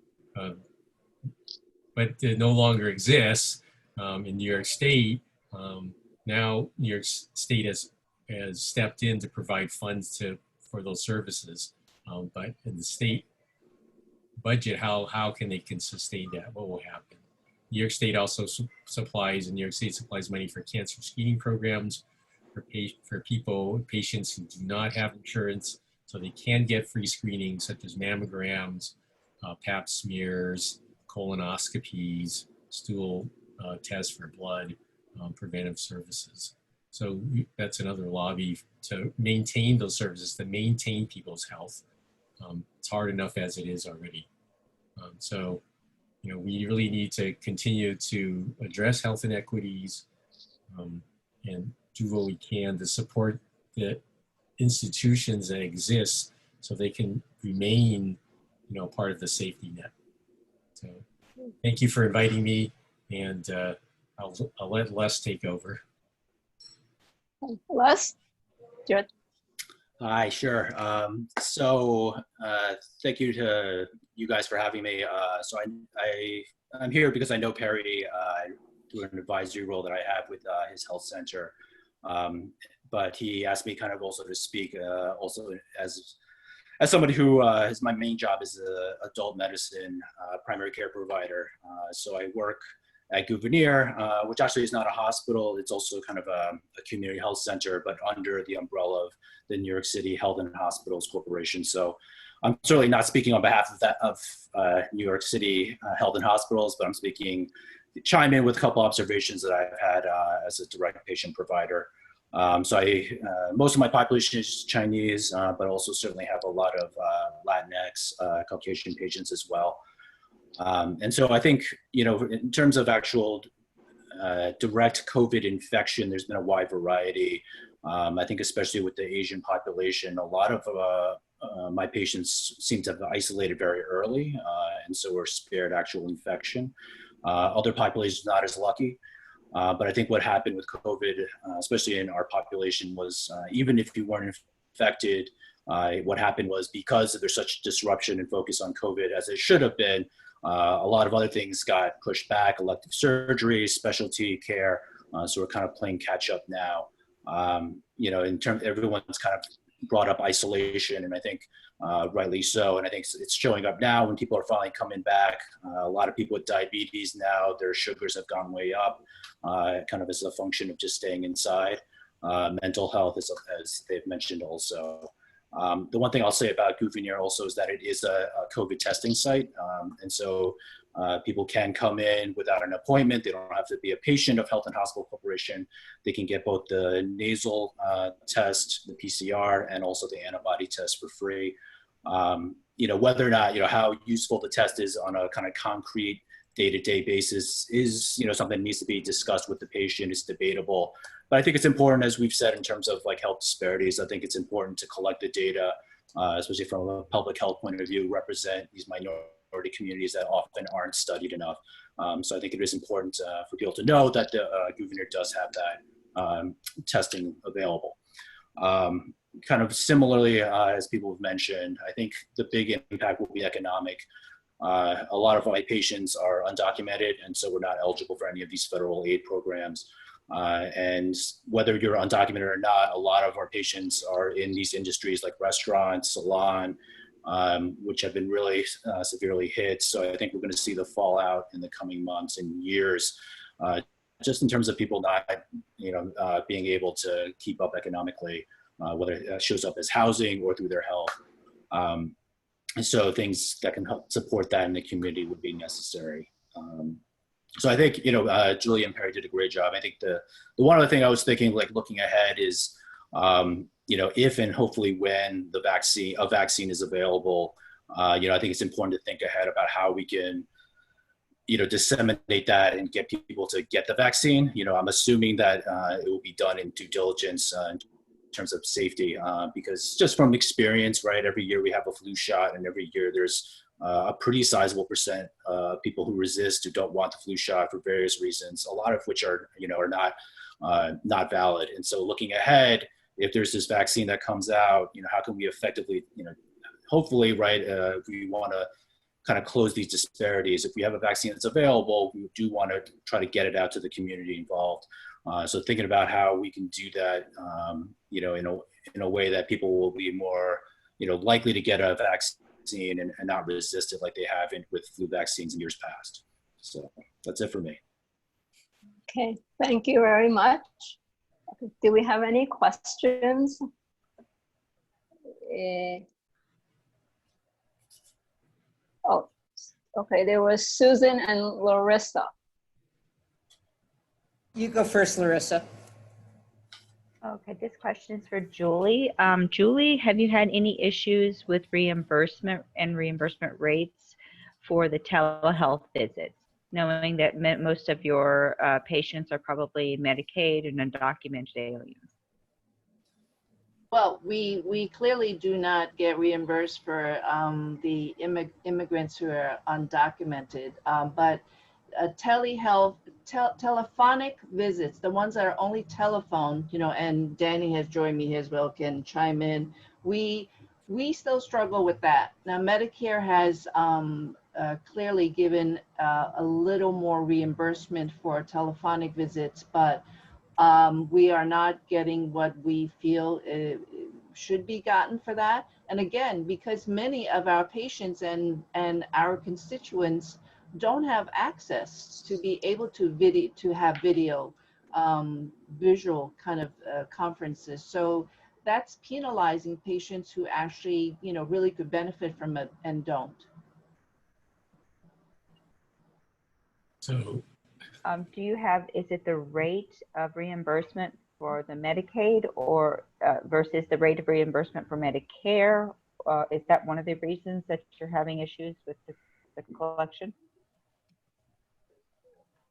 it no longer exists in New York State. Now New York State has stepped in to provide funds for those services, but in the state budget, how can they sustain that? What will happen? New York State also supplies money for cancer screening programs. for patients who do not have insurance, so they can get free screenings such as mammograms, pap smears, colonoscopies, stool tests for blood, preventive services. So that's another lobby to maintain those services, to maintain people's health. It's hard enough as it is already. So, you know, we really need to continue to address health inequities and do what we can to support the institutions that exist so they can remain, you know, part of the safety net. So thank you for inviting me, and I'll let Les take over. Les? Hi, sure. Thank you to you guys for having me. I'm here because I know Parity through an advisory role that I have with his health center. But he asked me kind of also to speak also as somebody who my main job is an adult medicine primary care provider. So I work at Gouverneur, which actually is not a hospital. It's also kind of a community health center, but under the umbrella of the New York City Health and Hospitals Corporation. So I'm certainly not speaking on behalf of New York City Health and Hospitals, but I'm chime in with a couple observations that I've had as a direct patient provider. Most of my population is Chinese, but also certainly have a lot of Latinx, Caucasian patients as well. And so I think, you know, in terms of actual direct COVID infection, there's been a wide variety. I think especially with the Asian population, a lot of my patients seem to have isolated very early, and so were spared actual infection. Other populations not as lucky. But I think what happened with COVID, especially in our population, was even if you weren't infected, what happened was because there's such disruption and focus on COVID as it should have been, a lot of other things got pushed back, elective surgery, specialty care. So we're kind of playing catch up now. You know, in terms, everyone's kind of brought up isolation, and I think rightly so. And I think it's showing up now when people are finally coming back. A lot of people with diabetes now, their sugars have gone way up, kind of as a function of just staying inside. Mental health, as they've mentioned also. The one thing I'll say about Gouverneur also is that it is a COVID testing site. And so people can come in without an appointment. They don't have to be a patient of Health and Hospital Corporation. They can get both the nasal test, the PCR, and also the antibody test for free. You know, whether or not, you know, how useful the test is on a kind of concrete day-to-day basis is, you know, something that needs to be discussed with the patient. It's debatable. But I think it's important, as we've said, in terms of like health disparities, I think it's important to collect the data, especially from a public health point of view, represent these minority communities that often aren't studied enough. So I think it is important for people to know that the Gouverneur does have that testing available. Kind of similarly, as people have mentioned, I think the big impact will be economic. A lot of my patients are undocumented, and so we're not eligible for any of these federal aid programs. And whether you're undocumented or not, a lot of our patients are in these industries like restaurants, salon, which have been really severely hit. So I think we're going to see the fallout in the coming months and years, just in terms of people not, you know, being able to keep up economically, whether it shows up as housing or through their health. And so things that can help support that in the community would be necessary. So I think, you know, Julie and Perry did a great job. I think the one other thing I was thinking, like looking ahead, is, you know, if and hopefully when a vaccine is available, you know, I think it's important to think ahead about how we can, you know, disseminate that and get people to get the vaccine. You know, I'm assuming that it will be done in due diligence in terms of safety, because just from experience, right, every year we have a flu shot, and every year there's a pretty sizable percent of people who resist, who don't want the flu shot for various reasons, a lot of which are, you know, are not valid. And so looking ahead, if there's this vaccine that comes out, you know, how can we effectively, you know, hopefully, right, if we want to kind of close these disparities, if we have a vaccine that's available, we do want to try to get it out to the community involved. So thinking about how we can do that, you know, in a way that people will be more, you know, likely to get a vaccine and not resist it like they have with flu vaccines in years past. So that's it for me. Okay, thank you very much. Do we have any questions? Oh, okay, there was Susan and Larissa. You go first, Larissa. Okay, this question is for Julie. Julie, have you had any issues with reimbursement and reimbursement rates for the telehealth visits, knowing that most of your patients are probably Medicaid and undocumented aliens? Well, we clearly do not get reimbursed for the immigrants who are undocumented, but telehealth, telephonic visits, the ones that are only telephone, you know, and Danny has joined me here as well, can chime in. We still struggle with that. Now, Medicare has clearly given a little more reimbursement for telephonic visits, but we are not getting what we feel should be gotten for that. And again, because many of our patients and our constituents don't have access to be able to have video, visual kind of conferences. So that's penalizing patients who actually, you know, really could benefit from it and don't. So Do you have, is it the rate of reimbursement for the Medicaid or versus the rate of reimbursement for Medicare? Is that one of the reasons that you're having issues with the collection?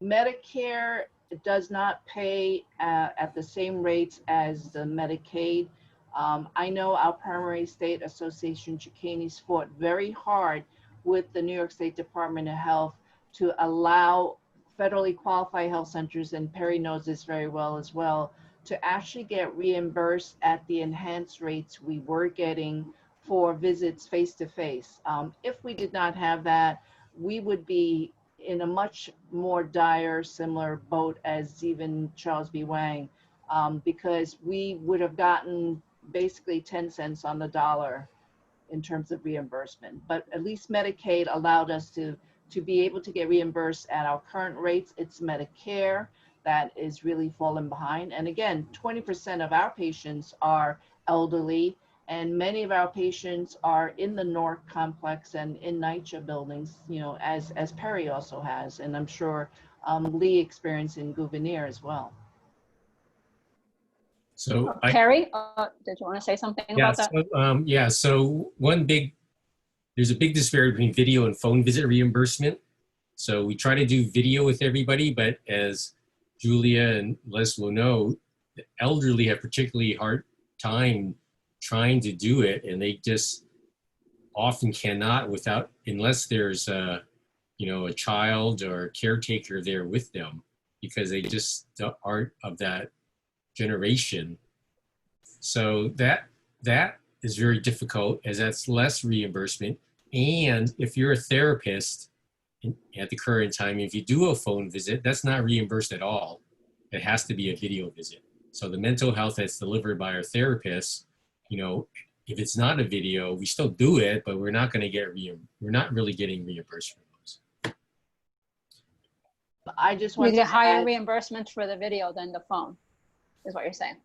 Medicare does not pay at the same rates as the Medicaid. I know our primary state association, Chicanis, fought very hard with the New York State Department of Health to allow federally qualified health centers, and Perry knows this very well as well, to actually get reimbursed at the enhanced rates we were getting for visits face-to-face. If we did not have that, we would be in a much more dire, similar boat as even Charles B. Wang, because we would have gotten basically 10 cents on the dollar in terms of reimbursement. But at least Medicaid allowed us to be able to get reimbursed at our current rates. It's Medicare that is really falling behind. And again, 20% of our patients are elderly, and many of our patients are in the North complex and in NYCHA buildings, you know, as Perry also has, and I'm sure Lee experienced in Gouverneur as well. So Perry, did you want to say something about that? So there's a big disparity between video and phone visit reimbursement. So we try to do video with everybody, but as Julia and Les will know, the elderly have particularly hard time trying to do it, and they just often cannot unless there's a child or a caretaker there with them, because they just aren't of that generation. So that is very difficult, as that's less reimbursement. And if you're a therapist at the current time, if you do a phone visit, that's not reimbursed at all. It has to be a video visit. So the mental health that's delivered by our therapists, you know, if it's not a video, we still do it, but we're not going to get we're not really getting reimbursed for those. I just want to get higher reimbursements for the video than the phone, is what you're saying.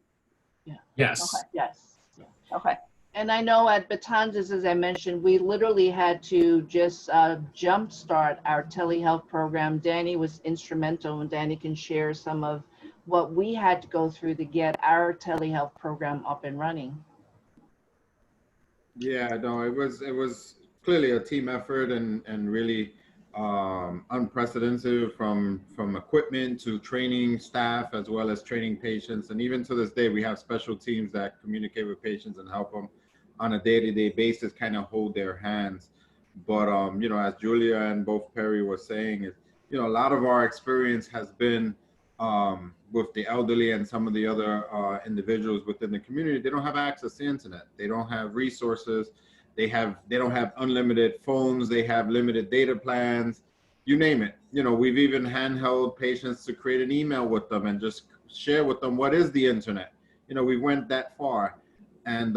Yeah. Yes. Okay. Yes. Yeah. Okay. And I know at Betances, as I mentioned, we literally had to just jumpstart our telehealth program. Danny was instrumental, and Danny can share some of what we had to go through to get our telehealth program up and running. Yeah, no, it was clearly a team effort and really unprecedented from equipment to training staff, as well as training patients. And even to this day, we have special teams that communicate with patients and help them on a day-to-day basis, kind of hold their hands. But you know, as Julia and both Perry were saying, you know, a lot of our experience has been with the elderly and some of the other individuals within the community. They don't have access to internet. They don't have resources. They don't have unlimited phones. They have limited data plans, you name it. You know, we've even handheld patients to create an email with them and just share with them what is the internet. You know, we went that far. And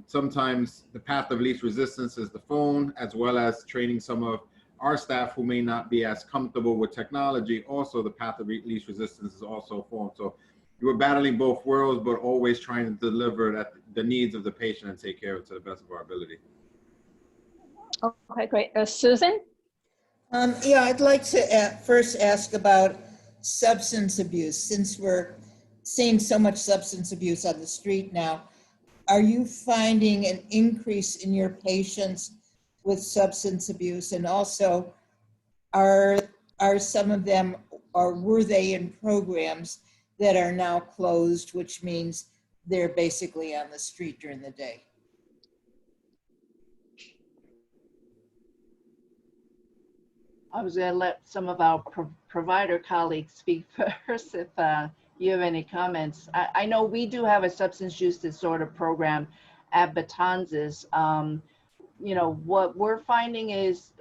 sometimes the path of least resistance is the phone, as well as training some of our staff who may not be as comfortable with technology. Also, the path of least resistance is also phone. So you were battling both worlds, but always trying to deliver the needs of the patient and take care of it to the best of our ability. Okay, great. Susan? Yeah, I'd like to first ask about substance abuse. Since we're seeing so much substance abuse on the street now, are you finding an increase in your patients with substance abuse? And also, are some of them, or were they in programs that are now closed, which means they're basically on the street during the day? I was going to let some of our provider colleagues speak first if you have any comments. I know we do have a substance use disorder program at Betances. You know, what we're finding is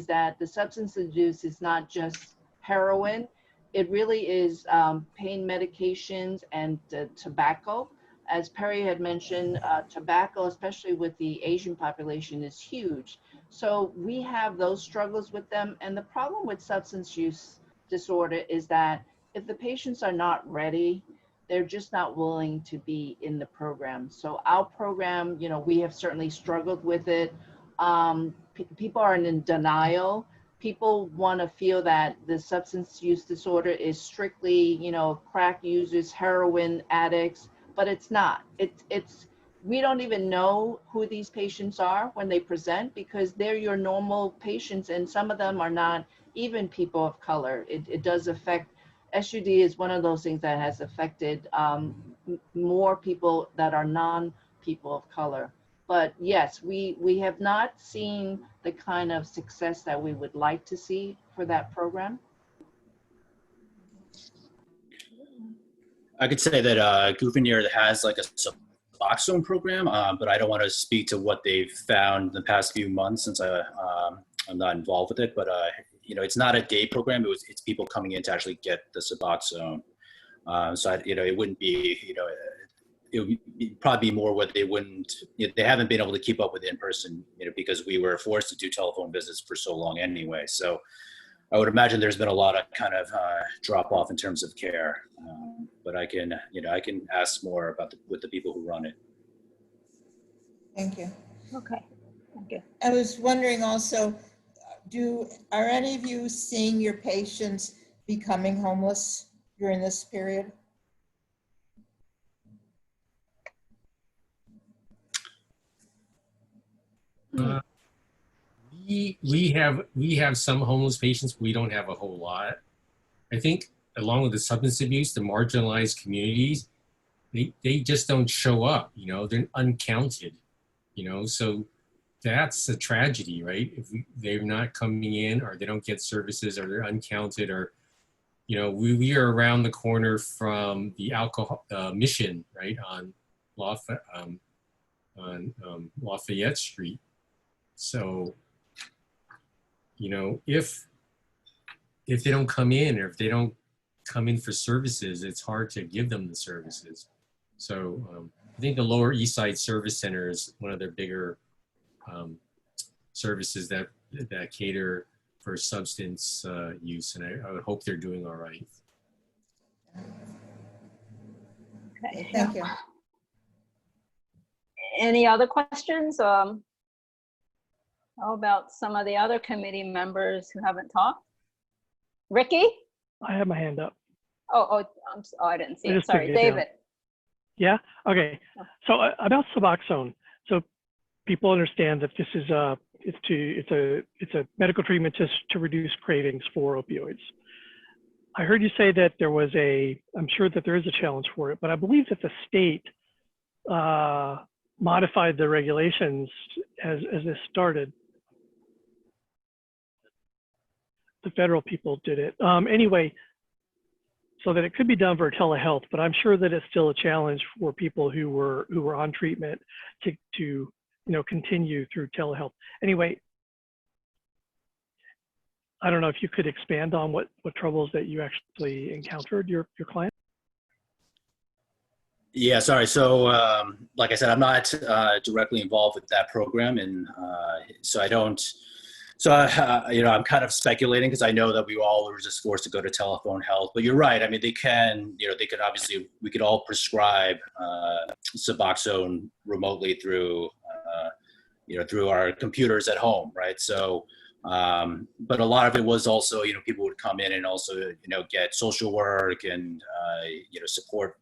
that the substance abuse is not just heroin. It really is pain medications and tobacco. As Perry had mentioned, tobacco, especially with the Asian population, is huge. So we have those struggles with them. And the problem with substance use disorder is that if the patients are not ready, they're just not willing to be in the program. So our program, you know, we have certainly struggled with it. People are in denial. People want to feel that the substance use disorder is strictly, you know, crack users, heroin addicts, but it's not. We don't even know who these patients are when they present because they're your normal patients, and some of them are not even people of color. It does affect, SUD is one of those things that has affected more people that are non-people of color. But yes, we have not seen the kind of success that we would like to see for that program. I could say that Gouverneur has like a Suboxone program, but I don't want to speak to what they've found in the past few months since I'm not involved with it. But you know, it's not a day program. It's people coming in to actually get the Suboxone. So you know, it wouldn't be, you know, it would probably be more what they wouldn't. You know, they haven't been able to keep up with in person, you know, because we were forced to do telephone visits for so long anyway. So I would imagine there's been a lot of kind of drop off in terms of care. But I can, you know, I can ask more about with the people who run it. Thank you. Okay, thank you. I was wondering also, are any of you seeing your patients becoming homeless during this period? We have some homeless patients. We don't have a whole lot. I think along with the substance abuse, the marginalized communities, they just don't show up, you know, they're uncounted, you know, so that's a tragedy, right? If they're not coming in or they don't get services or they're uncounted or, you know, we are around the corner from the alcohol mission, right, on Lafayette Street. So, you know, if they don't come in or if they don't come in for services, it's hard to give them the services. So I think the Lower East Side Service Center is one of their bigger services that cater for substance use, and I would hope they're doing all right. Okay. Thank you. Any other questions? How about some of the other committee members who haven't talked? Ricky? I have my hand up. Oh, I didn't see it. Sorry, David. Yeah. Okay. So about Suboxone. So people understand that this is it's a medical treatment just to reduce cravings for opioids. I heard you say that there was I'm sure that there is a challenge for it, but I believe that the state modified the regulations as this started. The federal people did it. Anyway, so that it could be done for telehealth, but I'm sure that it's still a challenge for people who were on treatment to you know, continue through telehealth. Anyway, I don't know if you could expand on what troubles that you actually encountered your client. Yeah, sorry. So like I said, I'm not directly involved with that program, and so I don't So, I'm kind of speculating because I know that we all were just forced to go to telephone health, but you're right. I mean, they could obviously, we could all prescribe Suboxone remotely through, through our computers at home, right? So, but a lot of it was also, people would come in and also, get social work and, support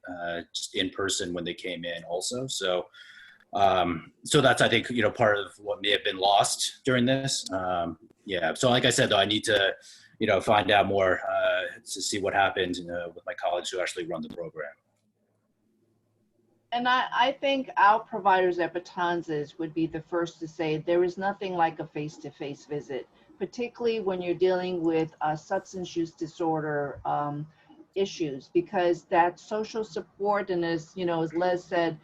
just in person when they came in also. So that's, I think, part of what may have been lost during this. So like I said, though, I need to, find out more to see what happened with my colleagues who actually run the program. And I think our providers at Betances would be the first to say there is nothing like a face-to-face visit, particularly when you're dealing with substance use disorder issues, because that social support, and as Les said,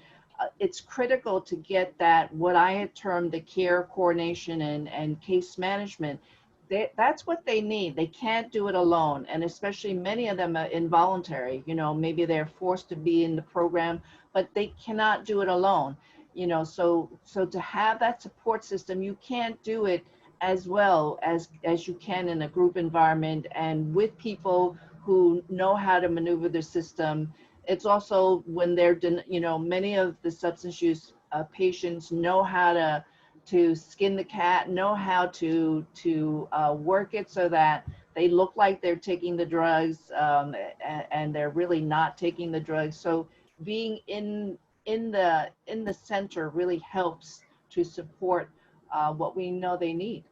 it's critical to get that, what I had termed the care coordination and case management. That's what they need. They can't do it alone. And especially many of them are involuntary, maybe they're forced to be in the program, but they cannot do it alone. So to have that support system, you can't do it as well as you can in a group environment and with people who know how to maneuver the system. It's also when they're, many of the substance use patients know how to skin the cat, know how to work it so that they look like they're taking the drugs and they're really not taking the drugs. So being in the center really helps to support what we know they need.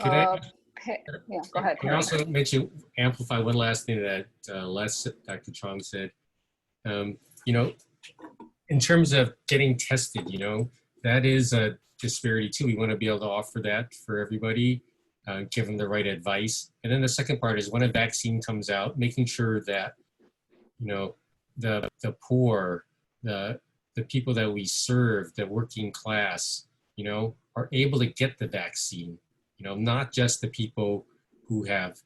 Can I? Yeah, go ahead. Can I also amplify one last thing that Dr. Chong said? In terms of getting tested, that is a disparity too. We want to be able to offer that for everybody, give them the right advice. And then the second part is when a vaccine comes out, making sure that, the poor, the people that we serve, the working class, are able to get the vaccine. Not just the people who have,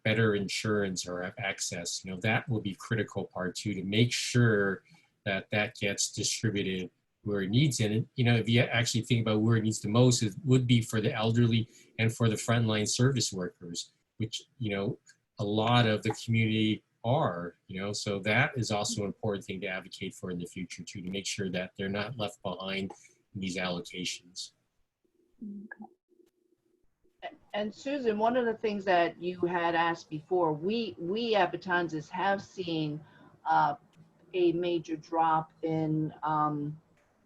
better insurance or have access. That will be critical part too, to make sure that gets distributed where it needs it. And, if you actually think about where it needs the most, it would be for the elderly and for the frontline service workers, which, a lot of the community are, so that is also an important thing to advocate for in the future too, to make sure that they're not left behind in these allocations. Okay. And Susan, one of the things that you had asked before, we at Betances have seen a major drop in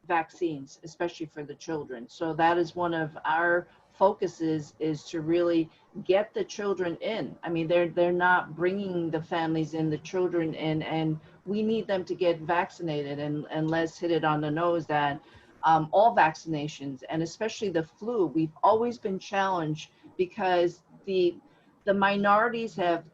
vaccines, especially for the children. So that is one of our focuses, is to really get the children in. I mean, they're not bringing the families in, the children in, and we need them to get vaccinated. And Les hit it on the nose that all vaccinations, and especially the flu, we've always been challenged because the minorities have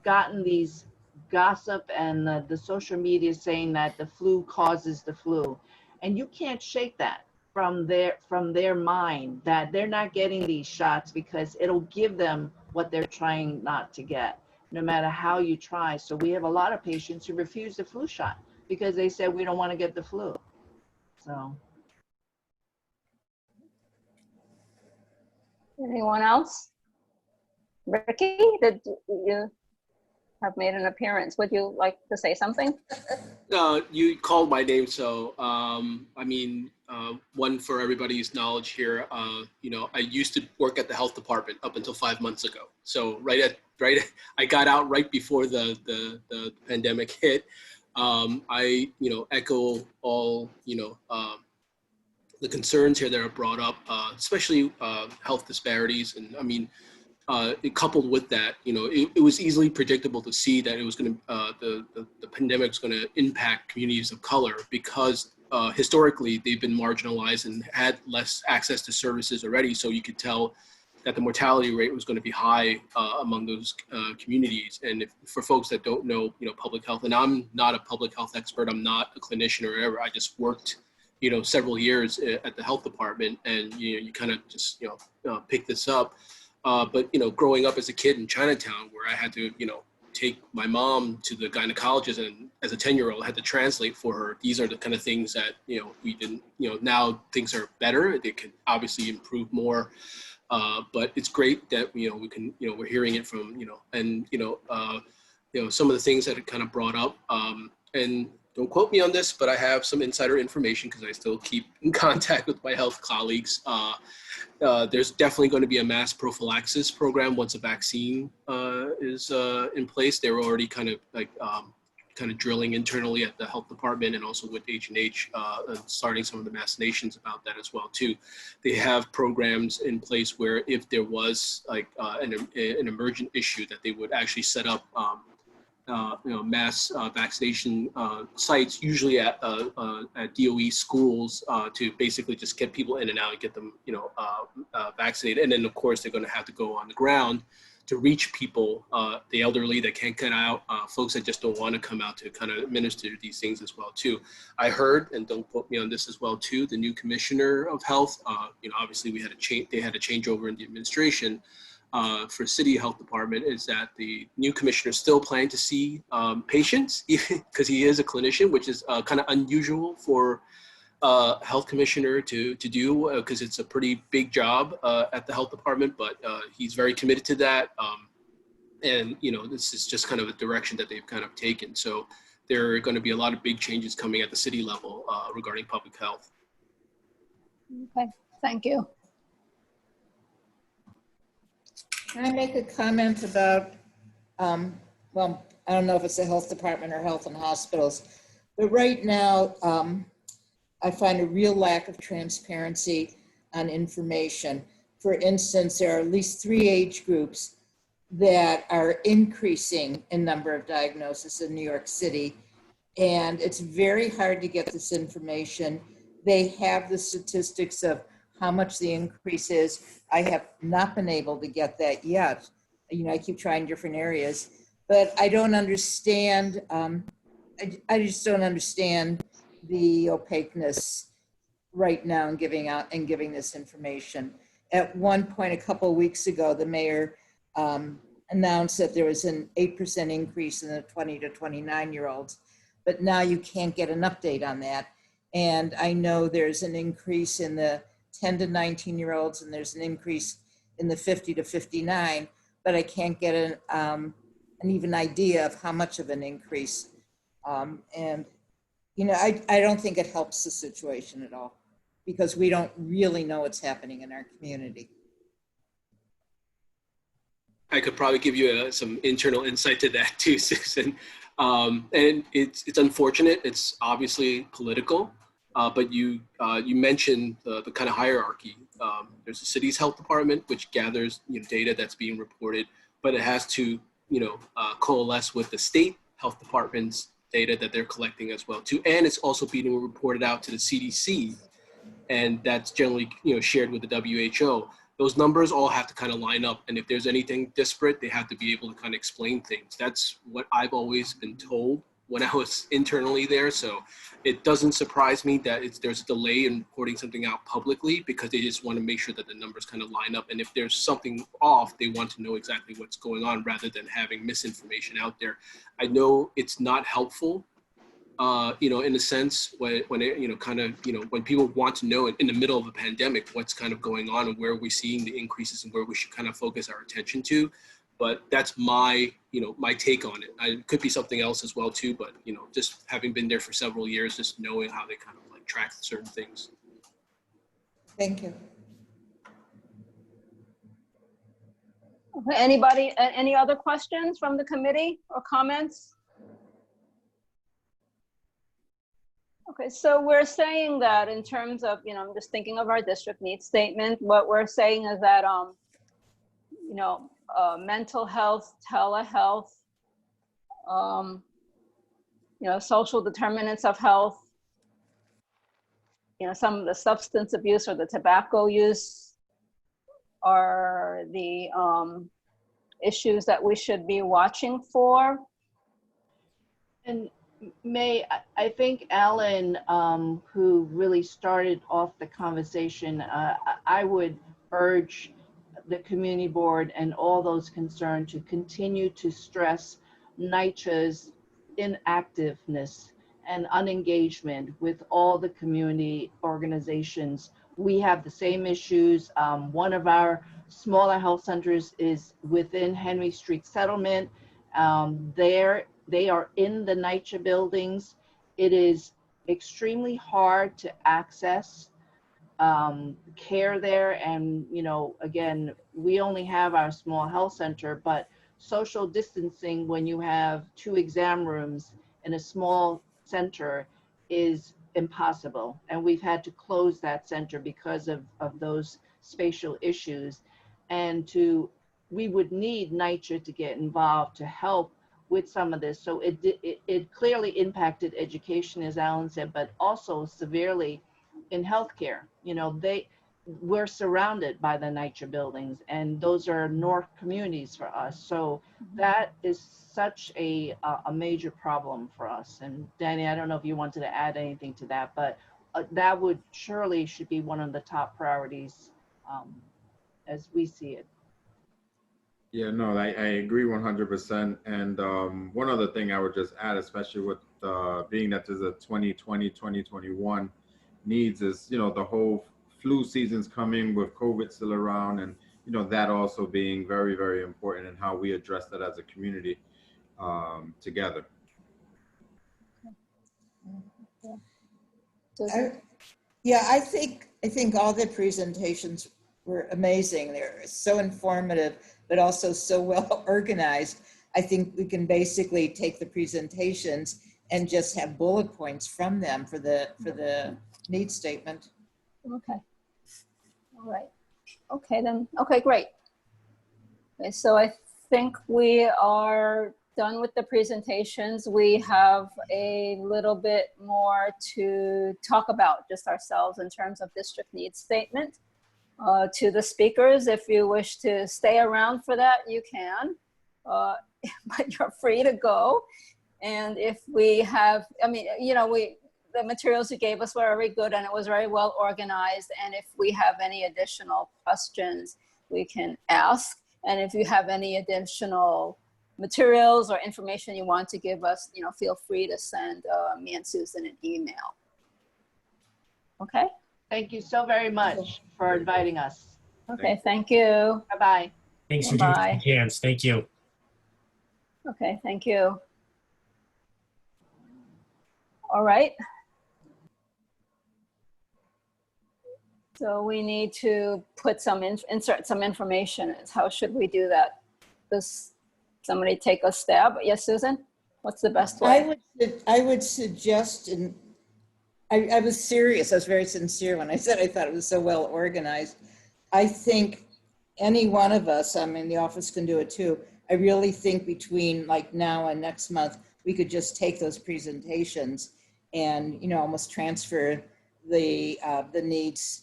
gotten these gossip and the social media saying that the flu causes the flu, and you can't shake that from their mind, that they're not getting these shots because it'll give them what they're trying not to get, no matter how you try. So we have a lot of patients who refuse the flu shot because they said we don't want to get the flu. So. Anyone else? Ricky, did you have made an appearance? Would you like to say something? You called my name, so one for everybody's knowledge here. I used to work at the health department up until 5 months ago. So I got out right before the pandemic hit. I echo all the concerns here that are brought up, especially health disparities. And coupled with that, it was easily predictable to see that it was going to, the pandemic was going to impact communities of color because historically they've been marginalized and had less access to services already. So you could tell that the mortality rate was going to be high among those communities. And for folks that don't know, public health, and I'm not a public health expert, I'm not a clinician or whatever, I just worked several years at the health department, and you kind of just pick this up. But growing up as a kid in Chinatown, where I had to take my mom to the gynecologist, and as a 10-year-old, I had to translate for her. These are the kind of things that, we didn't, now things are better. They can obviously improve more. But it's great that, we can, we're hearing it from, and, some of the things that it kind of brought up, and don't quote me on this, but I have some insider information because I still keep in contact with my health colleagues. There's definitely going to be a mass prophylaxis program once a vaccine is in place. They were already kind of drilling internally at the health department and also with H&H, starting some of the machinations about that as well too. They have programs in place where if there was like an emergent issue, that they would actually set up mass vaccination sites, usually at DOE schools, to basically just get people in and out and get them, vaccinated. And then of course they're going to have to go on the ground to reach people, the elderly that can't get out, folks that just don't want to come out to kind of administer these things as well too. I heard, and don't quote me on this as well too, the new commissioner of health, obviously we had a change, they had a changeover in the administration. For city health department, is that the new commissioner is still planning to see patients because he is a clinician, which is kind of unusual for a health commissioner to do because it's a pretty big job at the health department, but he's very committed to that. And, this is just kind of a direction that they've kind of taken. So there are going to be a lot of big changes coming at the city level regarding public health. Okay, thank you. Can I make a comment about, well, I don't know if it's the health department or health and hospitals, but right now, I find a real lack of transparency on information. For instance, there are at least 3 age groups that are increasing in number of diagnoses in New York City, and it's very hard to get this information. They have the statistics of how much the increase is. I have not been able to get that yet. I keep trying different areas, but I don't understand. I just don't understand the opaqueness right now in giving this information. At one point, a couple of weeks ago, the mayor announced that there was an 8% increase in the 20 to 29-year-olds, but now you can't get an update on that. And I know there's an increase in the 10 to 19-year-olds, and there's an increase in the 50 to 59, but I can't get an even idea of how much of an increase. And, I don't think it helps the situation at all because we don't really know what's happening in our community. I could probably give you some internal insight to that too, Susan. And it's unfortunate. It's obviously political. But you mentioned the kind of hierarchy. There's the city's health department, which gathers data that's being reported, but it has to coalesce with the state health department's data that they're collecting as well too, and it's also being reported out to the CDC, and that's generally shared with the WHO. Those numbers all have to kind of line up, and if there's anything disparate, they have to be able to kind of explain things. That's what I've always been told when I was internally there. So it doesn't surprise me that there's a delay in reporting something out publicly because they just want to make sure that the numbers kind of line up. And if there's something off, they want to know exactly what's going on rather than having misinformation out there. I know it's not helpful, in a sense when when people want to know in the middle of a pandemic, what's kind of going on and where we're seeing the increases and where we should kind of focus our attention to. But that's my take on it. It could be something else as well too, but just having been there for several years, just knowing how they kind of like track certain things. Thank you. Okay, anybody, any other questions from the committee or comments? Okay, so we're saying that in terms of, I'm just thinking of our district needs statement, what we're saying is that, mental health, telehealth, social determinants of health, some of the substance abuse or the tobacco use are the issues that we should be watching for. And May, I think Alan, who really started off the conversation, I would urge the community board and all those concerned to continue to stress NYCHA's inactiveness and unengagement with all the community organizations. We have the same issues. One of our smaller health centers is within Henry Street Settlement. They are in the NYCHA buildings. It is extremely hard to access care there. And, you know, again, we only have our small health center, but social distancing when you have 2 exam rooms in a small center is impossible. And we've had to close that center because of those spatial issues. And we would need NYCHA to get involved to help with some of this. So it clearly impacted education, as Alan said, but also severely in healthcare. You know, we're surrounded by the NYCHA buildings, and those are North communities for us. So that is such a major problem for us. And Danny, I don't know if you wanted to add anything to that, but that would surely should be one of the top priorities as we see it. Yeah, no, I agree 100%. And one other thing I would just add, especially with being that there's a 2020, 2021 needs is, you know, the whole flu season's coming with COVID still around, and, you know, that also being very, very important in how we address that as a community together. I think all the presentations were amazing. They're so informative, but also so well organized. I think we can basically take the presentations and just have bullet points from them for the needs statement. Okay. All right. Okay then. Okay, great. Okay, so I think we are done with the presentations. We have a little bit more to talk about just ourselves in terms of district needs statement. To the speakers, if you wish to stay around for that, you can, but you're free to go. And if we have, I mean, you know, the materials you gave us were very good and it was very well organized. And if we have any additional questions, we can ask. And if you have any additional materials or information you want to give us, you know, feel free to send me and Susan an email. Okay? Thank you so very much for inviting us. Okay, thank you. Bye-bye. Thanks for giving us a chance. Thank you. Okay, thank you. All right. So we need to put insert some information. How should we do that? Does somebody take a stab? Yes, Susan? What's the best way? I would suggest, and I was serious, I was very sincere when I said I thought it was so well organized. I think any one of us, I mean, the office can do it too. I really think between like now and next month, we could just take those presentations and, you know, almost transfer the needs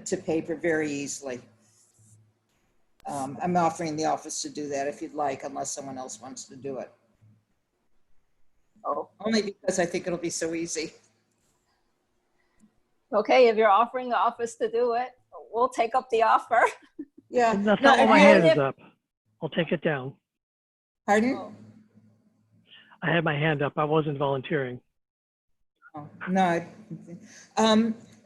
to paper very easily. I'm offering the office to do that if you'd like, unless someone else wants to do it. Oh. Only because I think it'll be so easy. Okay, if you're offering the office to do it, we'll take up the offer. Yeah. That's not what my hand is up. I'll take it down. Pardon? Oh. I had my hand up. I wasn't volunteering. Oh, no.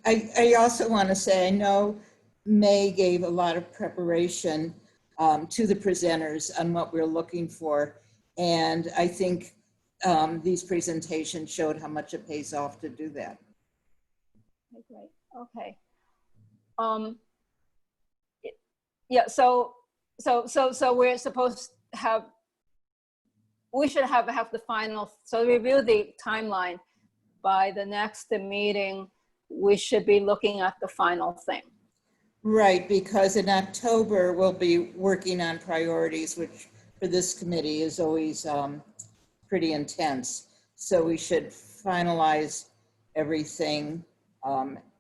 I also want to say, I know May gave a lot of preparation to the presenters on what we're looking for. And I think these presentations showed how much it pays off to do that. Okay, great. Okay. Yeah, so we're supposed to have, we should have the final, so review the timeline. By the next meeting, we should be looking at the final thing. Right, because in October, we'll be working on priorities, which for this committee is always pretty intense. So we should finalize everything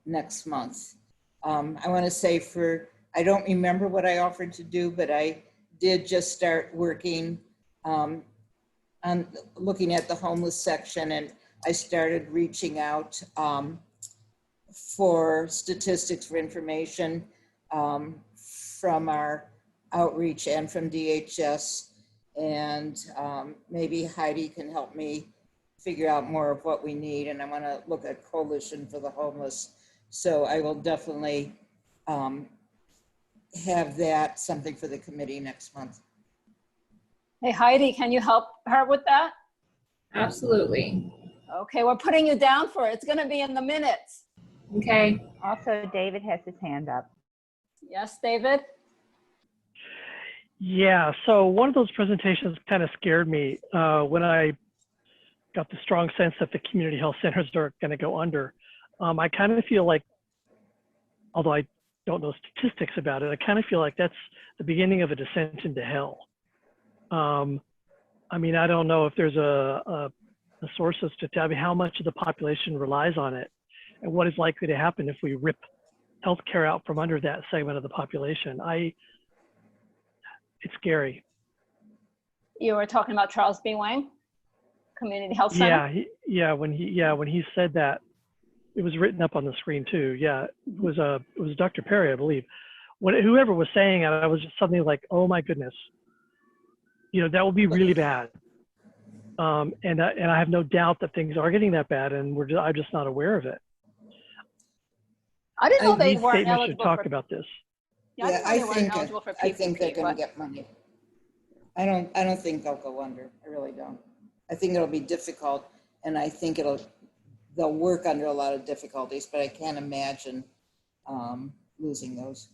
next month. I want to say I don't remember what I offered to do, but I did just start working on looking at the homeless section, and I started reaching out for statistics, for information from our outreach and from DHS. And maybe Heidi can help me figure out more of what we need. And I want to look at Coalition for the Homeless. So I will definitely have that something for the committee next month. Hey, Heidi, can you help her with that? Absolutely. Okay, we're putting you down for it. It's going to be in the minutes. Okay. Also, David has his hand up. Yes, David? Yeah, so one of those presentations kind of scared me when I got the strong sense that the community health centers are going to go under. I kind of feel like, although I don't know statistics about it, I kind of feel like that's the beginning of a descent into hell. I mean, I don't know if there's a source as to tell me how much of the population relies on it and what is likely to happen if we rip healthcare out from under that segment of the population. It's scary. You were talking about Charles B. Wang, Community Health Center? Yeah, when he said that, it was written up on the screen too. Yeah, it was Dr. Perry, I believe. Whoever was saying it, I was just suddenly like, oh my goodness, that would be really bad. And I have no doubt that things are getting that bad, and I'm just not aware of it. I didn't know they These weren't statements should eligible talk for. about this. Yeah, I think they're going to get money. I don't think they'll go under. I really don't. I think it'll be difficult, and I think they'll work under a lot of difficulties, but I can't imagine losing those.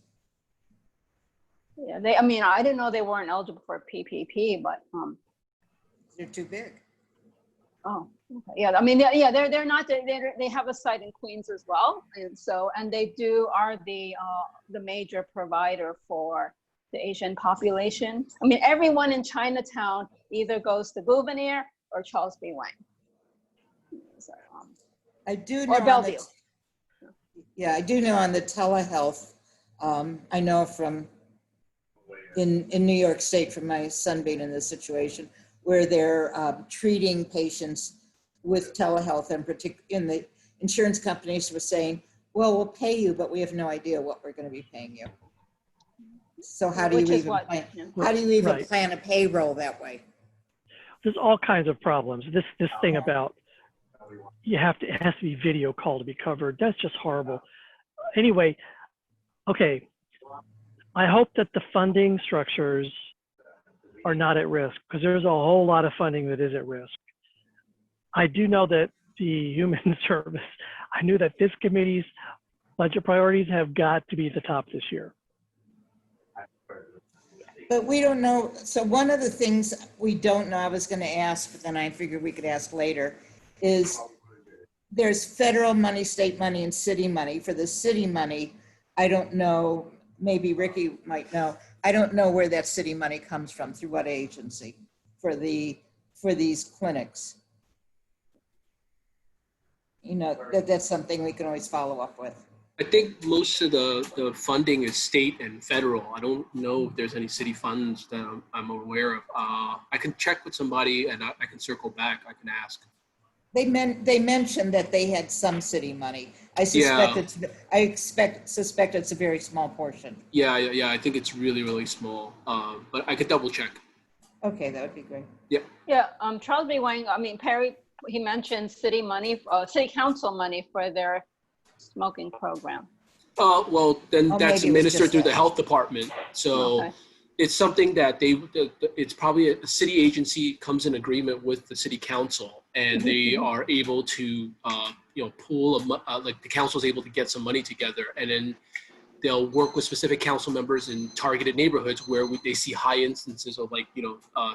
Yeah, I didn't know they weren't eligible for PPP, but they're too big. Oh, okay. Yeah. I mean, yeah, they're not. They have a site in Queens as well, and they are the major provider for the Asian population. I mean, everyone in Chinatown either goes to Gouverneur or Charles B. Wang. So, I do know. Or Bellevue. I do know on the telehealth. I know from in New York State, from my son being in this situation, where they're treating patients with telehealth, and in the insurance companies were saying, well, we'll pay you, but we have no idea what we're going to be paying you. So how do you even plan a payroll that way? There's all kinds of problems. This thing about it has to be video call to be covered. That's just horrible. Anyway, okay. I hope that the funding structures are not at risk, because there's a whole lot of funding that is at risk. I do know that the Human Service, I knew that this committee's budget priorities have got to be at the top this year. But we don't know. So one of the things we don't know, I was going to ask, but then I figured we could ask later, is there's federal money, state money, and city money. For the city money, I don't know, maybe Ricky might know. I don't know where that city money comes from, through what agency for these clinics. That's something we can always follow up with. I think most of the funding is state and federal. I don't know if there's any city funds that I'm aware of. I can check with somebody and I can circle back. I can ask. They mentioned that they had some city money. I suspect it's a very small portion. Yeah. I think it's really, really small. But I could double check. Okay, that would be great. Yep. Yeah. Charles B. Wang. Perry. He mentioned city money, city council money for their smoking program. Well, then that's administered through the health department. So okay. It's something that it's probably a city agency comes in agreement with the city council, and they are able to, pool like the council is able to get some money together, and then they'll work with specific council members in targeted neighborhoods where they see high instances of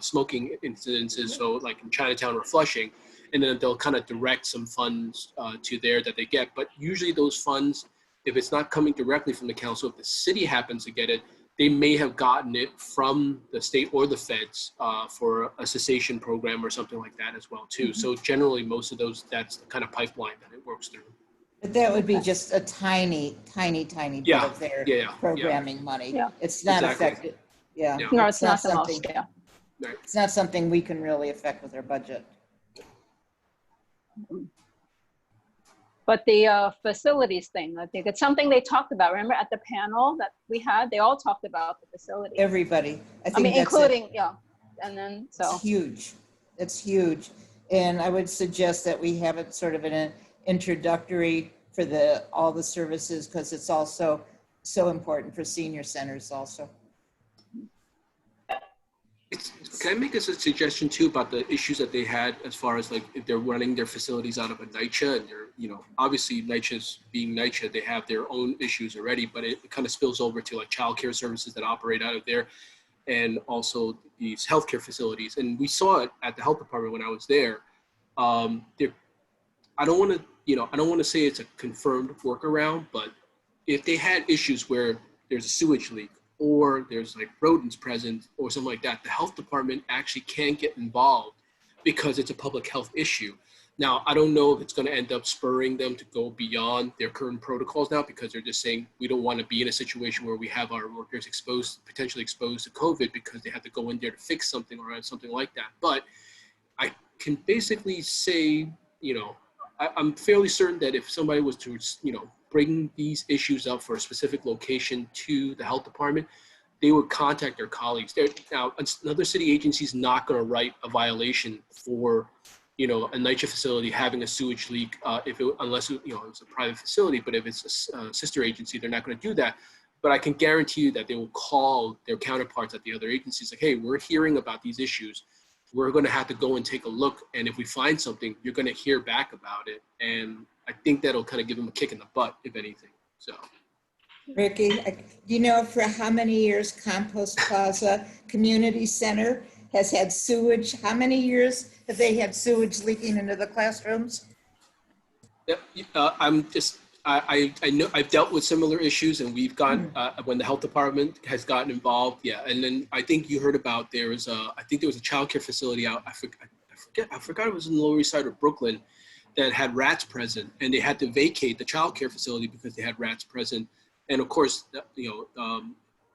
smoking incidences. So like in Chinatown or Flushing, and then they'll kind of direct some funds to there that they get. But usually those funds, if it's not coming directly from the council, if the city happens to get it, they may have gotten it from the state or the feds for a cessation program or something like that as well too. So generally most of those, that's the kind of pipeline that it works through. But that would be just a tiny bit of their programming money. Yeah. It's not affected. Yeah. No, it's not the most. Yeah. It's not something we can really affect with our budget. But the facilities thing, I think it's something they talked about. Remember at the panel that we had, they all talked about the facilities. Everybody. I think including, And then, so, It's huge. It's huge. And I would suggest that we have it sort of an introductory for all the services, because it's also so important for senior centers also. Can I make a suggestion too about the issues that they had as far as like if they're running their facilities out of a NYCHA and they're, you know, obviously NYCHA's being NYCHA, they have their own issues already, but it kind of spills over to like childcare services that operate out of there and also these healthcare facilities. And we saw it at the health department when I was there. I don't want to say it's a confirmed workaround, but if they had issues where there's a sewage leak or there's like rodents present or something like that, the health department actually can get involved because it's a public health issue. Now, I don't know if it's going to end up spurring them to go beyond their current protocols now, because they're just saying we don't want to be in a situation where we have our workers potentially exposed to COVID because they have to go in there to fix something or something like that. But I can basically say, you know, I'm fairly certain that if somebody was to, you know, bring these issues up for a specific location to the health department, they would contact their colleagues. Now, another city agency is not going to write a violation for, you know, a NYCHA facility having a sewage leak, unless you know, it's a private facility. But if it's a sister agency, they're not going to do that. But I can guarantee you that they will call their counterparts at the other agencies like, hey, we're hearing about these issues. We're going to have to go and take a look. And if we find something, you're going to hear back about it. And I think that'll kind of give them a kick in the butt, if anything. So, Ricky, do you know for how many years Compost Plaza Community Center has had sewage? How many years have they had sewage leaking into the classrooms? yeah, I know I've dealt with similar issues, and we've gotten when the health department has gotten involved. Yeah, and then I think you heard about there was a childcare facility out. I forgot it was in the Lower East Side of Brooklyn that had rats present, and they had to vacate the childcare facility because they had rats present. And of course, you know,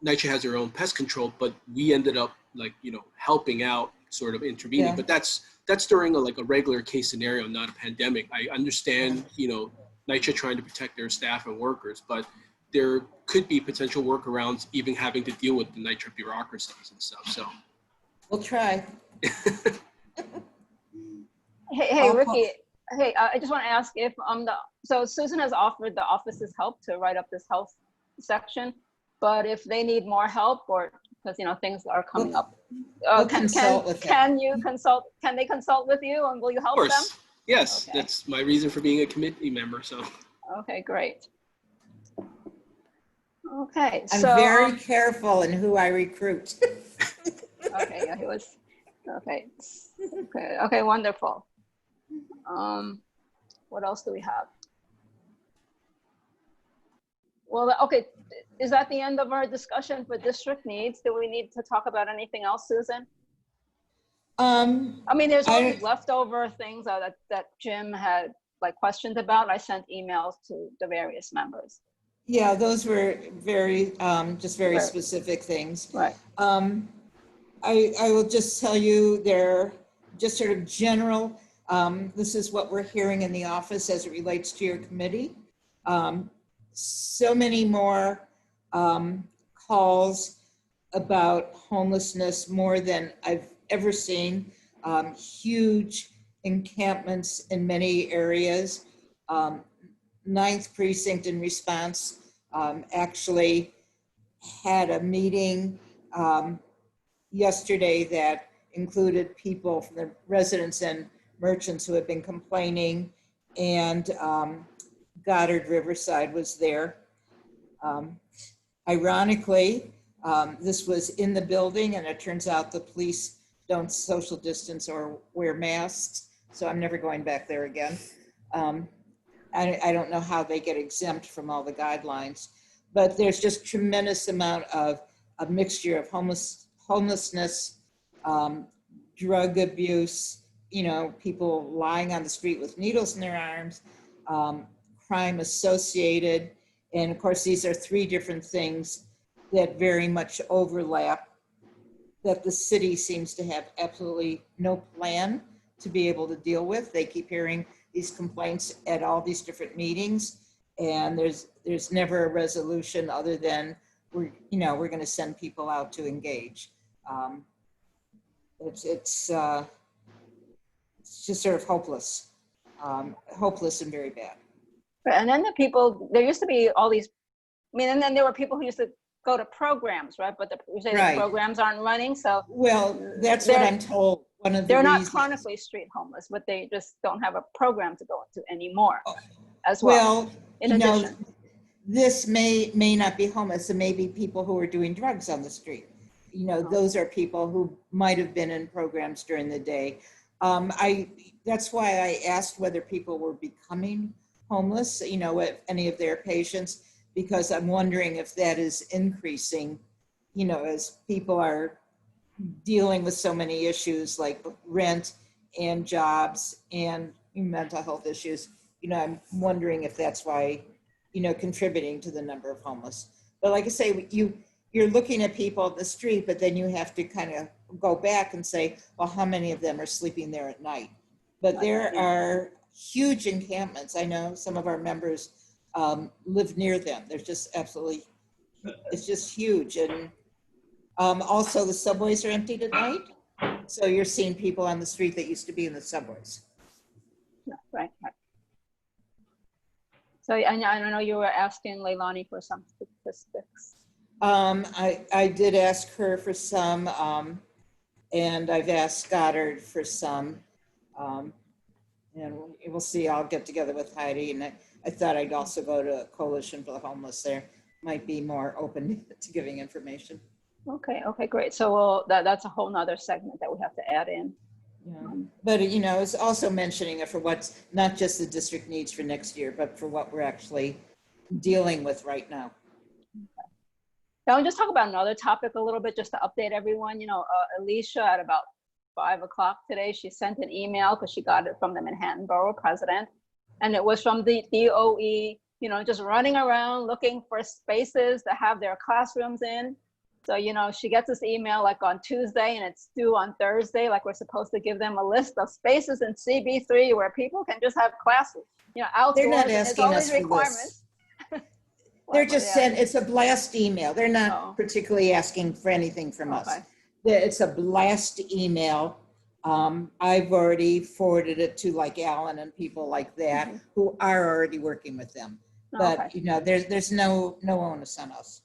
NYCHA has their own pest control, but we ended up like, you know, helping out, sort of intervening. Yeah. But that's during a regular case scenario, not a pandemic. I understand, you know, NYCHA trying to protect their staff and workers, but there could be potential workarounds, even having to deal with the NYCHA bureaucracies and stuff. So we'll try. hey, Ricky. Hey, I just want to ask if so Susan has offered the office's help to write up this health section, but if they need more help, or because, you know, things are coming up, can they consult with you, and will you help them? Of course, yes. Okay. That's my reason for being a committee member. So. Okay, great. Okay, I'm very careful in who I recruit. Okay, yeah, he was. Okay, wonderful. What else do we have? Well, okay, is that the end of our discussion for district needs? Do we need to talk about anything else, Susan? I mean, there's all these leftover things that Jim had like questions about. I sent emails to the various members. Yeah, those were very specific things. Right. I will just tell you, they're just sort of general. This is what we're hearing in the office as it relates to your committee. So many more calls about homelessness, more than I've ever seen. Huge encampments in many areas. 9th Precinct in response actually had a meeting yesterday that included people from the residents and merchants who have been complaining, and Goddard Riverside was there. Ironically, this was in the building, and it turns out the police don't social distance or wear masks, so I'm never going back there again. I don't know how they get exempt from all the guidelines, but there's just tremendous amount of a mixture of homelessness, drug abuse, you know, people lying on the street with needles in their arms, crime associated. And of course, these are 3 different things that very much overlap, that the city seems to have absolutely no plan to be able to deal with. They keep hearing these complaints at all these different meetings, and there's never a resolution other than we're going to send people out to engage. it's just sort of hopeless, hopeless and very bad. And then the people, there used to be all these, I mean, and then there were people who used to go to programs, right? But you say Right. the programs aren't running, so. Well, that's what I'm told. One of the They're not reasons. chronically street homeless, but they just don't have a program to go into anymore as well. Well, in you know, addition. this may not be homeless. It may be people who are doing drugs on the street. You know, those are people who might have been in programs during the day. That's why I asked whether people were becoming homeless, you know, with any of their patients, because I'm wondering if that is increasing, you know, as people are dealing with so many issues like rent and jobs and mental health issues. You know, I'm wondering if that's why, you know, contributing to the number of homeless. But like I say, you're looking at people on the street, but then you have to kind of go back and say, well, how many of them are sleeping there at night? But there are huge encampments. I know some of our members live near them. There's just absolutely, it's just huge. And also the subways are emptied at night. So you're seeing people on the street that used to be in the subways. No, right. So I know you were asking Leilani for some statistics. I did ask her for some, and I've asked Goddard for some. And we'll see, I'll get together with Heidi, and I thought I'd also go to Coalition for the Homeless. There might be more open to giving information. Okay, great. So that's a whole nother segment that we have to add in. Yeah. But, you know, it's also mentioning it for what's not just the district needs for next year, but for what we're actually dealing with right now. Okay. Now, I'll just talk about another topic a little bit, just to update everyone. You know, Alicia at about 5 o'clock today, she sent an email because she got it from the Manhattan Borough President. And it was from the DOE, you know, just running around looking for spaces to have their classrooms in. So, you know, she gets this email like on Tuesday and it's due on Thursday, like we're supposed to give them a list of spaces in CB3 where people can just have classes, you know, outdoors. They're not asking us for this. They're just saying it's a blast email. They're not particularly asking for anything from us. It's a blast email. I've already forwarded it to like Alan and people like that who are already working with them. But you know, there's no onus on us.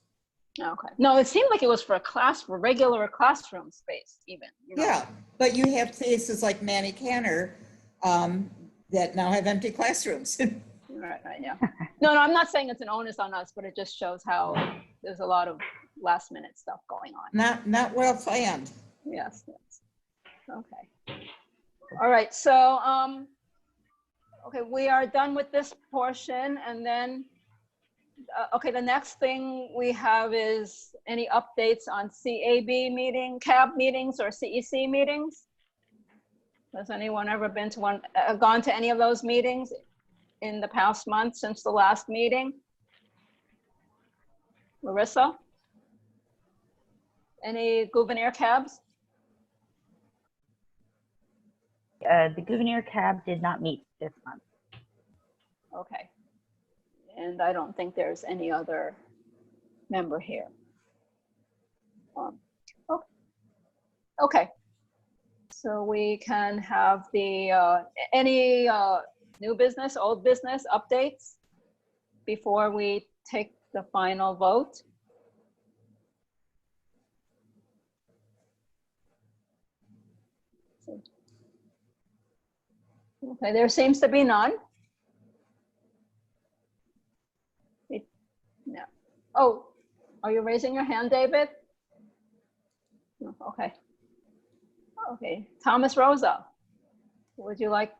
Okay. No, it seemed like it was for regular classroom space even. You know? Yeah, but you have places like Manny Cantor that now have empty classrooms. Right, yeah. No, I'm not saying it's an onus on us, but it just shows how there's a lot of last minute stuff going on. Not well planned. Yes. Okay. All right, so, okay, we are done with this portion, and then, okay, the next thing we have is any updates on CAB CAB meetings or CEC meetings? Has anyone ever been to gone to any of those meetings in the past month since the last meeting? Larissa? Any Gouverneur cabs? The Gouverneur cab did not meet this month. Okay. And I don't think there's any other member here. Okay. So we can have the, any new business, old business updates before we take the final vote. Okay, there seems to be none. No. Oh, are you raising your hand, David? Okay. Okay, Thomas Rosa, would you like,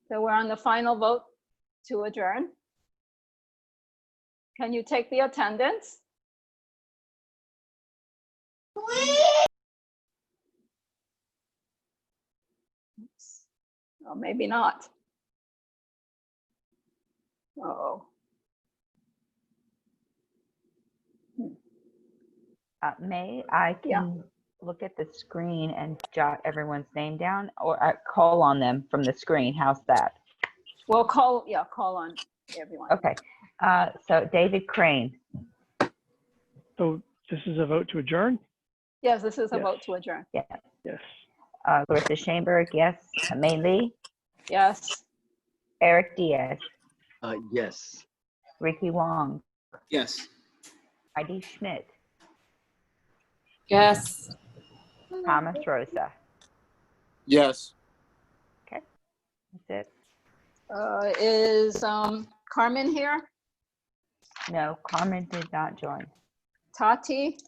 so we're on the final vote to adjourn. Can you take the attendance? Oops. Oh, maybe not. Uh-oh. May, I can look at the screen and jot everyone's name down, or call on them from the screen. How's that? Well, call on everyone. Okay. So David Crane. So this is a vote to adjourn? Yes, this is a Yes. vote to adjourn. Yeah. Yes. Clarissa Shainberg, yes. Mei Lee, Yes. Eric Diaz, Yes. Ricky Wong, Yes. Heidi Schmidt, Yes. Thomas Rosa. Yes. Okay, that's it. Is Carmen here? No, Carmen did not join. Tati?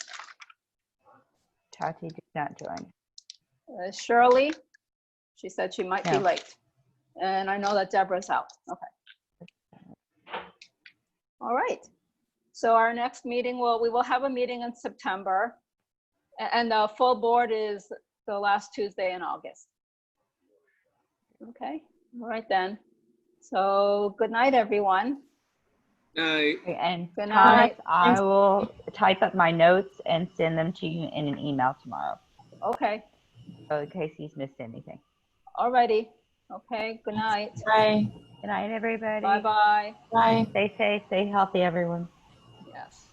Tati did not join. Shirley? She said she might be No. late. And I know that Deborah's out. Okay. All right. So our next meeting, we will have a meeting in September. And the full board is the last Tuesday in August. Okay. All right then. So good night, everyone. Night. And Good Thomas, night. I will type up my notes and send them to you in an email tomorrow. Okay. So in case he's missed anything. All righty. Okay. Good night. Bye. Good night, everybody. Bye-bye. Bye. Stay safe, stay healthy, everyone. Yes.